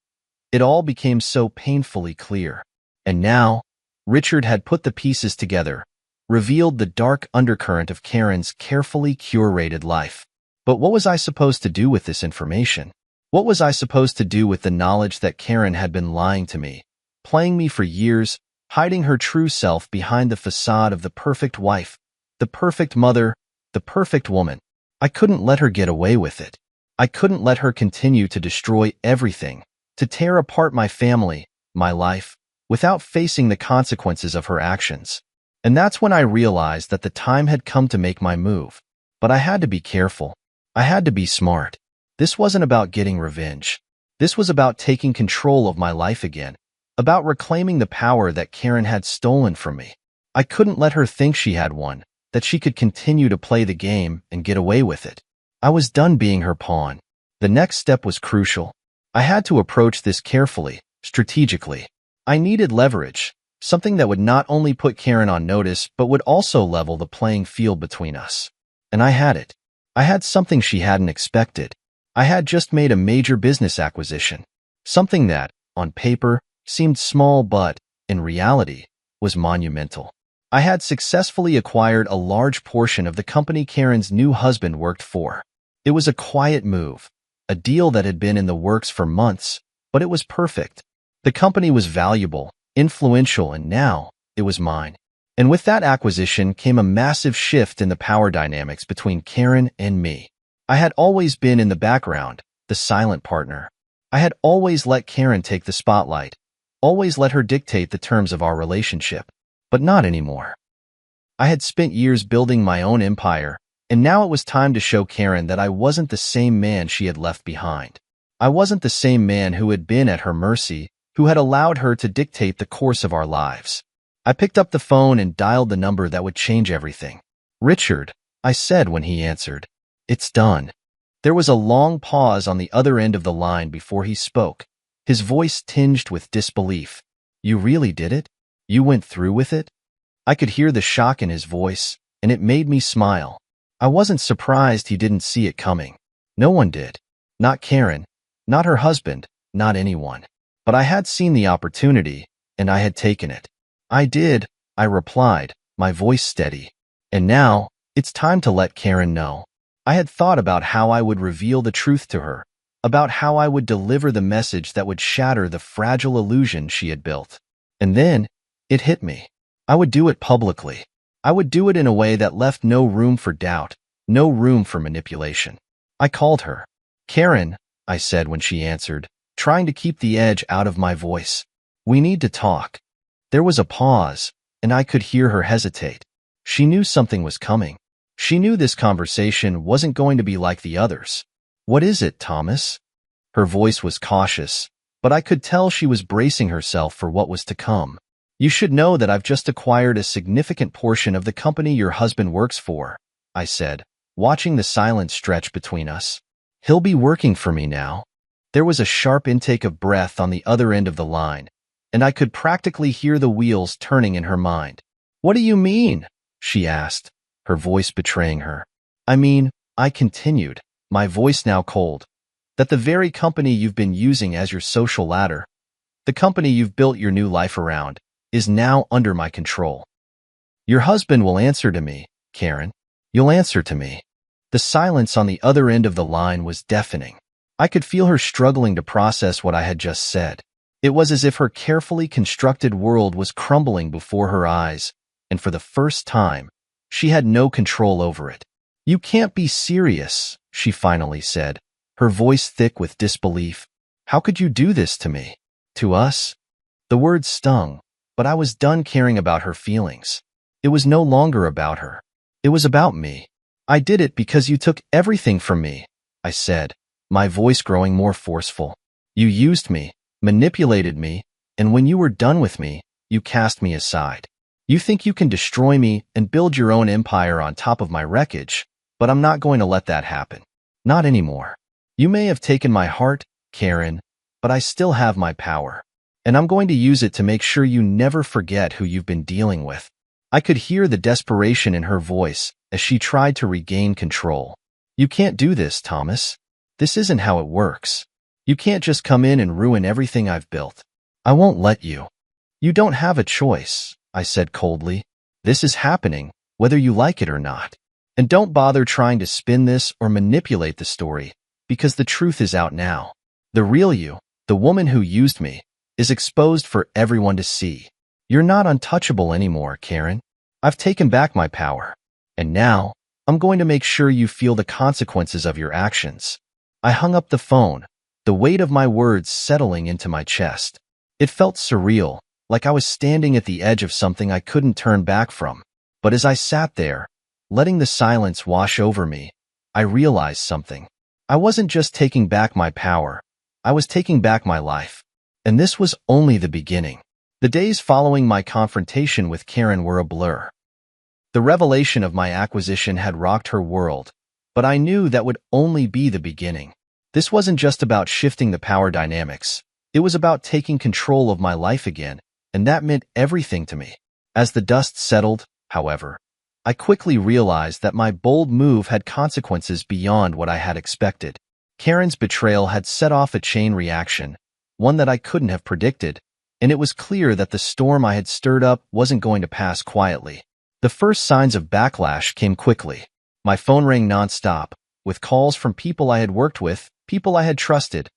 it all became so painfully clear. And now, Richard had put the pieces together, revealed the dark undercurrent of Karen's carefully curated life. But what was I supposed to do with this information? What was I supposed to do with the knowledge that Karen had been lying to me, playing me for years, hiding her true self behind the facade of the perfect wife, the perfect mother, the perfect woman? I couldn't let her get away with it. I couldn't let her continue to destroy everything, to tear apart my family, my life, without facing the consequences of her actions. And that's when I realized that the time had come to make my move. But I had to be careful. I had to be smart. This wasn't about getting revenge. This was about taking control of my life again, about reclaiming the power that Karen had stolen from me. I couldn't let her think she had one, that she could continue to play the game and get away with it. I was done being her pawn. The next step was crucial. I had to approach this carefully, strategically. I needed leverage, something that would not only put Karen on notice, but would also level the playing field between us. And I had it. I had something she hadn't expected. I had just made a major business acquisition. Something that, on paper, seemed small but, in reality, was monumental. I had successfully acquired a large portion of the company Karen's new husband worked for. It was a quiet move, a deal that had been in the works for months, but it was perfect. The company was valuable, influential, and now it was mine. And with that acquisition came a massive shift in the power dynamics between Karen and me. I had always been in the background, the silent partner. I had always let Karen take the spotlight, always let her dictate the terms of our relationship. But not anymore. I had spent years building my own empire, and now it was time to show Karen that I wasn't the same man she had left behind. I wasn't the same man who had been at her mercy, who had allowed her to dictate the course of our lives. I picked up the phone and dialed the number that would change everything. "Richard," I said when he answered. "It's done." There was a long pause on the other end of the line before he spoke, his voice tinged with disbelief. "You really did it? You went through with it?" I could hear the shock in his voice, and it made me smile. I wasn't surprised he didn't see it coming. No one did. Not Karen, not her husband, not anyone. But I had seen the opportunity, and I had taken it. "I did," I replied, my voice steady. "And now, it's time to let Karen know." I had thought about how I would reveal the truth to her, about how I would deliver the message that would shatter the fragile illusion she had built. And then, it hit me. I would do it publicly. I would do it in a way that left no room for doubt, no room for manipulation. I called her. "Karen," I said when she answered, trying to keep the edge out of my voice. "We need to talk." There was a pause, and I could hear her hesitate. She knew something was coming. She knew this conversation wasn't going to be like the others. "What is it, Thomas?" Her voice was cautious, but I could tell she was bracing herself for what was to come. "You should know that I've just acquired a significant portion of the company your husband works for," I said, watching the silence stretch between us. "He'll be working for me now." There was a sharp intake of breath on the other end of the line, and I could practically hear the wheels turning in her mind. "What do you mean?" she asked, her voice betraying her. "I mean," I continued, my voice now cold, "that the very company you've been using as your social ladder, the company you've built your new life around, is now under my control. Your husband will answer to me, Karen. You'll answer to me." The silence on the other end of the line was deafening. I could feel her struggling to process what I had just said. It was as if her carefully constructed world was crumbling before her eyes, and for the first time, she had no control over it. "You can't be serious," she finally said, her voice thick with disbelief. "How could you do this to me? To us?" The words stung, but I was done caring about her feelings. It was no longer about her. It was about me. "I did it because you took everything from me," I said, my voice growing more forceful. "You used me, manipulated me, and when you were done with me, you cast me aside. You think you can destroy me and build your own empire on top of my wreckage, but I'm not going to let that happen. Not anymore. You may have taken my heart, Karen, but I still have my power. And I'm going to use it to make sure you never forget who you've been dealing with." I could hear the desperation in her voice as she tried to regain control. "You can't do this, Thomas. This isn't how it works. You can't just come in and ruin everything I've built. I won't let you." "You don't have a choice," I said coldly. "This is happening, whether you like it or not. And don't bother trying to spin this or manipulate the story, because the truth is out now. The real you, the woman who used me, is exposed for everyone to see. You're not untouchable anymore, Karen. I've taken back my power. And now, I'm going to make sure you feel the consequences of your actions." I hung up the phone, the weight of my words settling into my chest. It felt surreal, like I was standing at the edge of something I couldn't turn back from. But as I sat there, letting the silence wash over me, I realized something. I wasn't just taking back my power, I was taking back my life. And this was only the beginning. The days following my confrontation with Karen were a blur. The revelation of my acquisition had rocked her world, but I knew that would only be the beginning. This wasn't just about shifting the power dynamics. It was about taking control of my life again, and that meant everything to me. As the dust settled, however, I quickly realized that my bold move had consequences beyond what I had expected. Karen's betrayal had set off a chain reaction, one that I couldn't have predicted, and it was clear that the storm I had stirred up wasn't going to pass quietly. The first signs of backlash came quickly. My phone rang nonstop, with calls from people I had worked with, people I had trusted,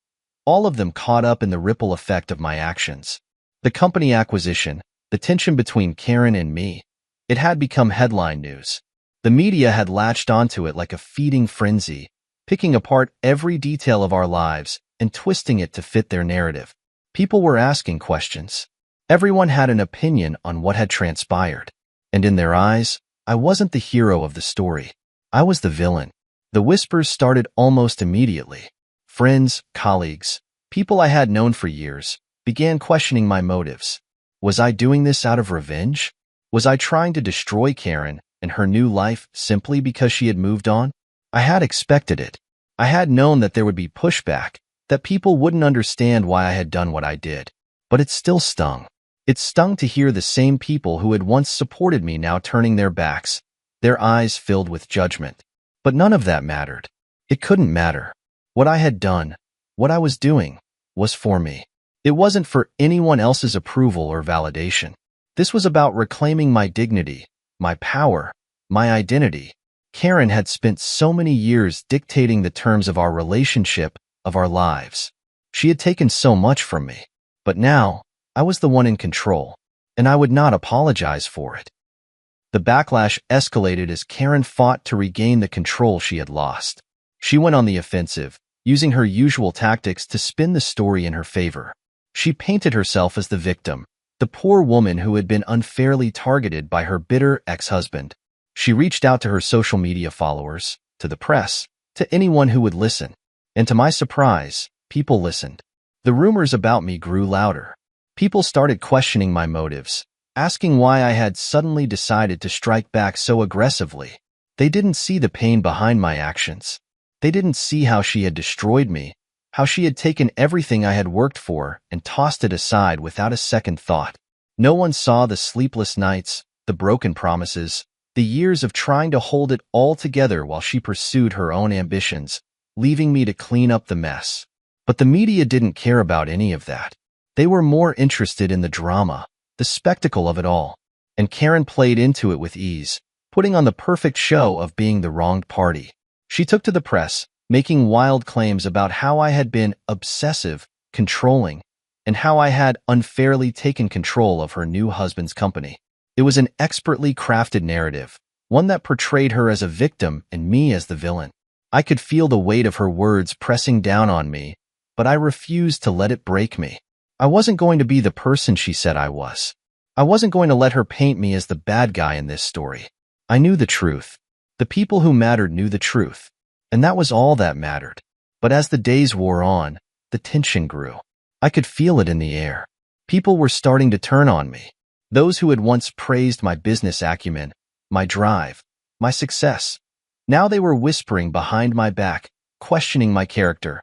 all of them caught up in the ripple effect of my actions. The company acquisition, the tension between Karen and me, it had become headline news. The media had latched onto it like a feeding frenzy, picking apart every detail of our lives and twisting it to fit their narrative. People were asking questions. Everyone had an opinion on what had transpired. And in their eyes, I wasn't the hero of the story. I was the villain. The whispers started almost immediately. Friends, colleagues, people I had known for years, began questioning my motives. Was I doing this out of revenge? Was I trying to destroy Karen and her new life simply because she had moved on? I had expected it. I had known that there would be pushback, that people wouldn't understand why I had done what I did. But it still stung. It stung to hear the same people who had once supported me now turning their backs, their eyes filled with judgment. But none of that mattered. It couldn't matter. What I had done, what I was doing, was for me. It wasn't for anyone else's approval or validation. This was about reclaiming my dignity, my power, my identity. Karen had spent so many years dictating the terms of our relationship, of our lives. She had taken so much from me. But now, I was the one in control, and I would not apologize for it. The backlash escalated as Karen fought to regain the control she had lost. She went on the offensive, using her usual tactics to spin the story in her favor. She painted herself as the victim, the poor woman who had been unfairly targeted by her bitter ex-husband. She reached out to her social media followers, to the press, to anyone who would listen. And to my surprise, people listened. The rumors about me grew louder. People started questioning my motives, asking why I had suddenly decided to strike back so aggressively. They didn't see the pain behind my actions. They didn't see how she had destroyed me, how she had taken everything I had worked for and tossed it aside without a second thought. No one saw the sleepless nights, the broken promises, the years of trying to hold it all together while she pursued her own ambitions, leaving me to clean up the mess. But the media didn't care about any of that. They were more interested in the drama, the spectacle of it all. And Karen played into it with ease, putting on the perfect show of being the wronged party. She took to the press, making wild claims about how I had been obsessive, controlling, and how I had unfairly taken control of her new husband's company. It was an expertly crafted narrative, one that portrayed her as a victim and me as the villain. I could feel the weight of her words pressing down on me, but I refused to let it break me. I wasn't going to be the person she said I was. I wasn't going to let her paint me as the bad guy in this story. I knew the truth. The people who mattered knew the truth, and that was all that mattered. But as the days wore on, the tension grew. I could feel it in the air. People were starting to turn on me. Those who had once praised my business acumen, my drive, my success. Now they were whispering behind my back, questioning my character.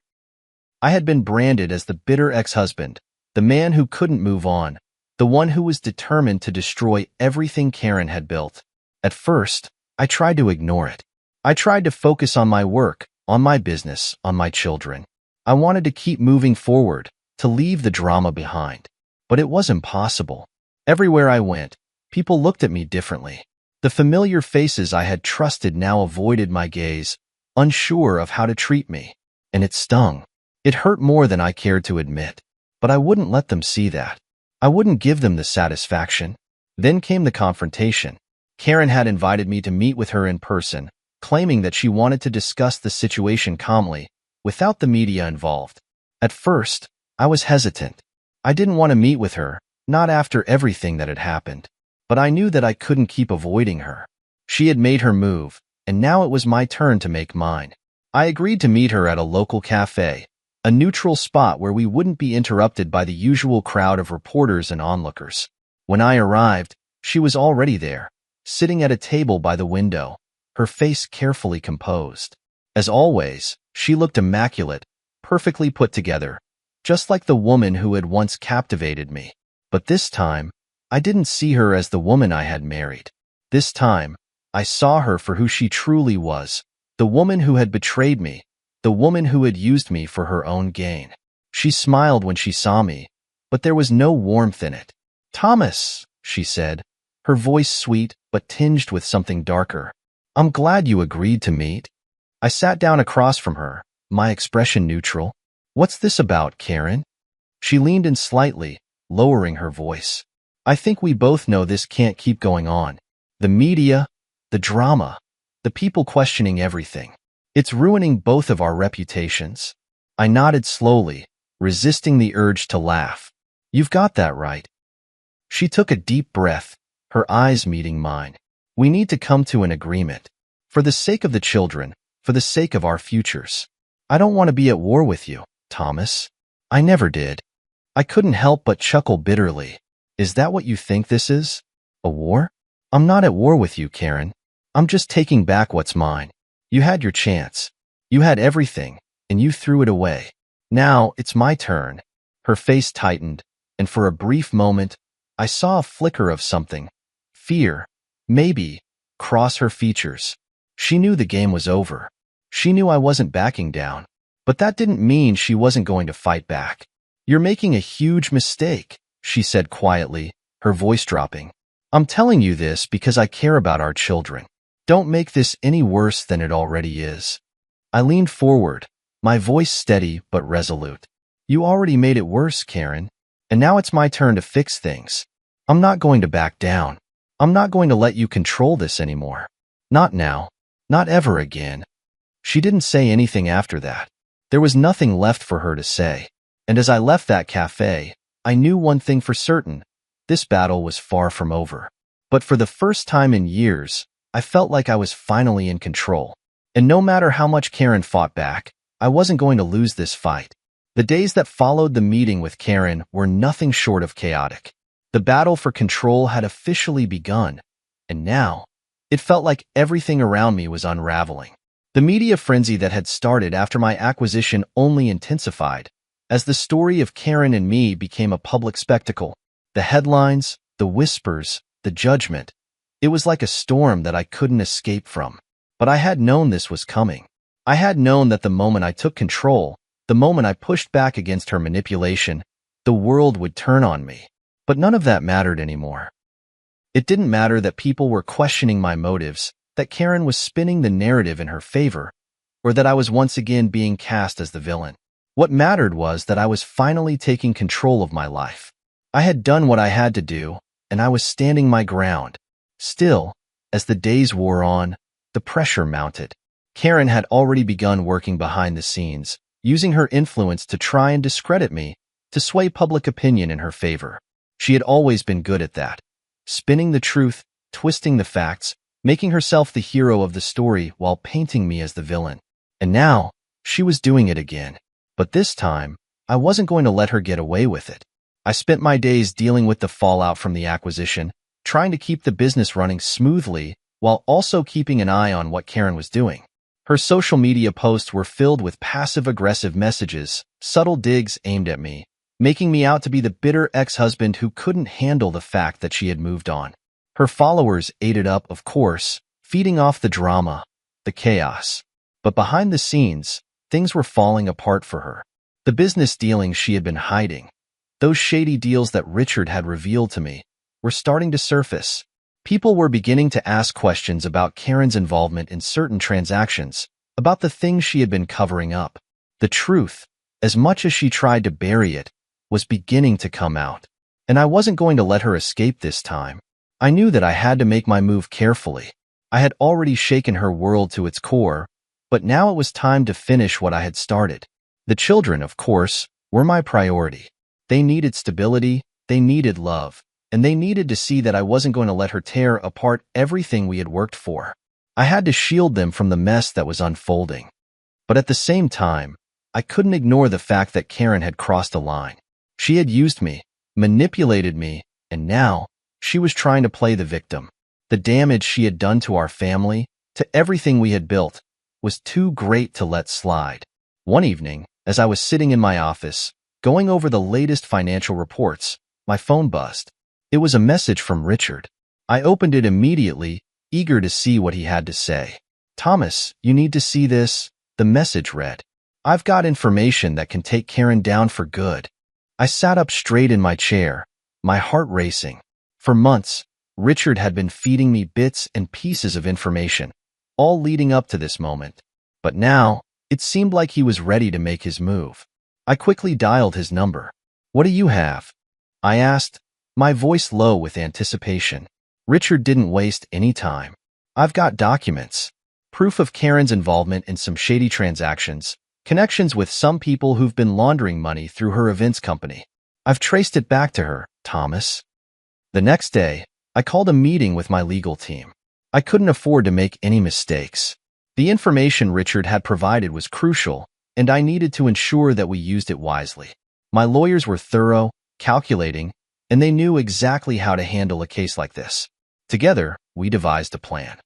I had been branded as the bitter ex-husband, the man who couldn't move on, the one who was determined to destroy everything Karen had built. At first, I tried to ignore it. I tried to focus on my work, on my business, on my children. I wanted to keep moving forward, to leave the drama behind. But it was impossible. Everywhere I went, people looked at me differently. The familiar faces I had trusted now avoided my gaze, unsure of how to treat me. And it stung. It hurt more than I cared to admit. But I wouldn't let them see that. I wouldn't give them the satisfaction. Then came the confrontation. Karen had invited me to meet with her in person, claiming that she wanted to discuss the situation calmly, without the media involved. At first, I was hesitant. I didn't want to meet with her, not after everything that had happened. But I knew that I couldn't keep avoiding her. She had made her move, and now it was my turn to make mine. I agreed to meet her at a local cafe, a neutral spot where we wouldn't be interrupted by the usual crowd of reporters and onlookers. When I arrived, she was already there, sitting at a table by the window, her face carefully composed. As always, she looked immaculate, perfectly put together, just like the woman who had once captivated me. But this time, I didn't see her as the woman I had married. This time, I saw her for who she truly was, the woman who had betrayed me, the woman who had used me for her own gain. She smiled when she saw me, but there was no warmth in it. "Thomas," she said, her voice sweet but tinged with something darker. "I'm glad you agreed to meet." I sat down across from her, my expression neutral. "What's this about, Karen?" She leaned in slightly, lowering her voice. "I think we both know this can't keep going on. The media, the drama, the people questioning everything. It's ruining both of our reputations." I nodded slowly, resisting the urge to laugh. "You've got that right." She took a deep breath, her eyes meeting mine. "We need to come to an agreement. For the sake of the children, for the sake of our futures. I don't want to be at war with you, Thomas. I never did." I couldn't help but chuckle bitterly. "Is that what you think this is? A war? I'm not at war with you, Karen. I'm just taking back what's mine. You had your chance. You had everything, and you threw it away. Now it's my turn." Her face tightened, and for a brief moment, I saw a flicker of something, fear, maybe, cross her features. She knew the game was over. She knew I wasn't backing down. But that didn't mean she wasn't going to fight back. "You're making a huge mistake," she said quietly, her voice dropping. "I'm telling you this because I care about our children. Don't make this any worse than it already is." I leaned forward, my voice steady but resolute. "You already made it worse, Karen. And now it's my turn to fix things. I'm not going to back down. I'm not going to let you control this anymore. Not now. Not ever again." She didn't say anything after that. There was nothing left for her to say. And as I left that cafe, I knew one thing for certain. This battle was far from over. But for the first time in years, I felt like I was finally in control. And no matter how much Karen fought back, I wasn't going to lose this fight. The days that followed the meeting with Karen were nothing short of chaotic. The battle for control had officially begun, and now, it felt like everything around me was unraveling. The media frenzy that had started after my acquisition only intensified, as the story of Karen and me became a public spectacle. The headlines, the whispers, the judgment. It was like a storm that I couldn't escape from. But I had known this was coming. I had known that the moment I took control, the moment I pushed back against her manipulation, the world would turn on me. But none of that mattered anymore. It didn't matter that people were questioning my motives, that Karen was spinning the narrative in her favor, or that I was once again being cast as the villain. What mattered was that I was finally taking control of my life. I had done what I had to do, and I was standing my ground. Still, as the days wore on, the pressure mounted. Karen had already begun working behind the scenes, using her influence to try and discredit me, to sway public opinion in her favor. She had always been good at that, spinning the truth, twisting the facts, making herself the hero of the story while painting me as the villain. And now, she was doing it again. But this time, I wasn't going to let her get away with it. I spent my days dealing with the fallout from the acquisition, trying to keep the business running smoothly while also keeping an eye on what Karen was doing. Her social media posts were filled with passive-aggressive messages, subtle digs aimed at me, making me out to be the bitter ex-husband who couldn't handle the fact that she had moved on. Her followers ate it up, of course, feeding off the drama, the chaos. But behind the scenes, things were falling apart for her. The business dealings she had been hiding, those shady deals that Richard had revealed to me, were starting to surface. People were beginning to ask questions about Karen's involvement in certain transactions, about the things she had been covering up. The truth, as much as she tried to bury it, was beginning to come out. And I wasn't going to let her escape this time. I knew that I had to make my move carefully. I had already shaken her world to its core, but now it was time to finish what I had started. The children, of course, were my priority. They needed stability, they needed love, and they needed to see that I wasn't going to let her tear apart everything we had worked for. I had to shield them from the mess that was unfolding. But at the same time, I couldn't ignore the fact that Karen had crossed a line. She had used me, manipulated me, and now she was trying to play the victim. The damage she had done to our family, to everything we had built, was too great to let slide. One evening, as I was sitting in my office, going over the latest financial reports, my phone buzzed. It was a message from Richard. I opened it immediately, eager to see what he had to say. "Thomas, you need to see this," the message read. "I've got information that can take Karen down for good." I sat up straight in my chair, my heart racing. For months, Richard had been feeding me bits and pieces of information, all leading up to this moment. But now, it seemed like he was ready to make his move. I quickly dialed his number. "What do you have?" I asked, my voice low with anticipation. Richard didn't waste any time. "I've got documents. Proof of Karen's involvement in some shady transactions, connections with some people who've been laundering money through her events company. I've traced it back to her, Thomas." The next day, I called a meeting with my legal team. I couldn't afford to make any mistakes. The information Richard had provided was crucial, and I needed to ensure that we used it wisely. My lawyers were thorough, calculating, and they knew exactly how to handle a case like this. Together, we devised a plan.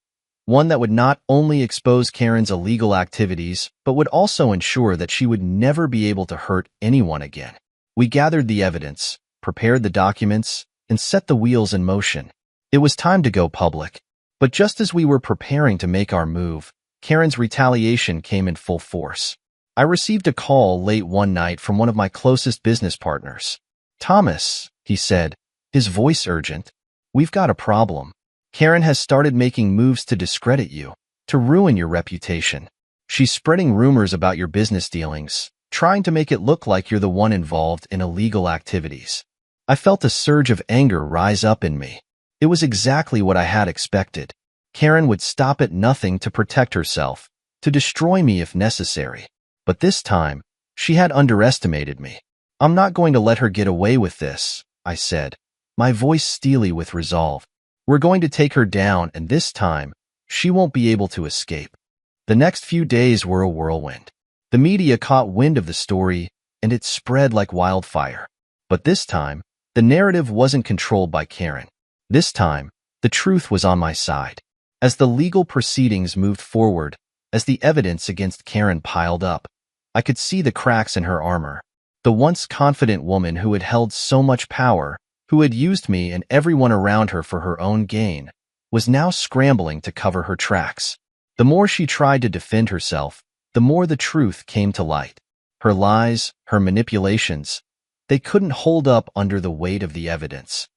One that would not only expose Karen's illegal activities, but would also ensure that she would never be able to hurt anyone again. We gathered the evidence, prepared the documents, and set the wheels in motion. It was time to go public. But just as we were preparing to make our move, Karen's retaliation came in full force. I received a call late one night from one of my closest business partners. "Thomas," he said, his voice urgent, "we've got a problem. Karen has started making moves to discredit you, to ruin your reputation. She's spreading rumors about your business dealings, trying to make it look like you're the one involved in illegal activities." I felt a surge of anger rise up in me. It was exactly what I had expected. Karen would stop at nothing to protect herself, to destroy me if necessary. But this time, she had underestimated me. "I'm not going to let her get away with this," I said, my voice steely with resolve. "We're going to take her down, and this time, she won't be able to escape." The next few days were a whirlwind. The media caught wind of the story, and it spread like wildfire. But this time, the narrative wasn't controlled by Karen. This time, the truth was on my side. As the legal proceedings moved forward, as the evidence against Karen piled up, I could see the cracks in her armor. The once confident woman who had held so much power, who had used me and everyone around her for her own gain, was now scrambling to cover her tracks. The more she tried to defend herself, the more the truth came to light. Her lies, her manipulations, they couldn't hold up under the weight of the evidence.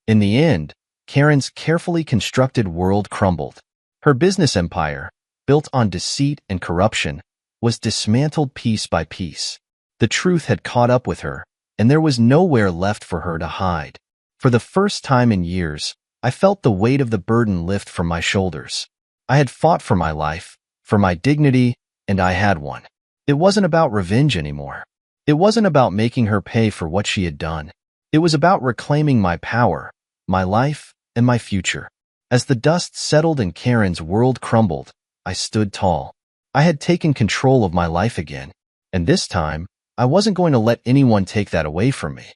In the end, Karen's carefully constructed world crumbled. Her business empire, built on deceit and corruption, was dismantled piece by piece. The truth had caught up with her, and there was nowhere left for her to hide. For the first time in years, I felt the weight of the burden lift from my shoulders. I had fought for my life, for my dignity, and I had won. It wasn't about revenge anymore. It wasn't about making her pay for what she had done. It was about reclaiming my power, my life, and my future. As the dust settled and Karen's world crumbled, I stood tall. I had taken control of my life again, and this time, I wasn't going to let anyone take that away from me.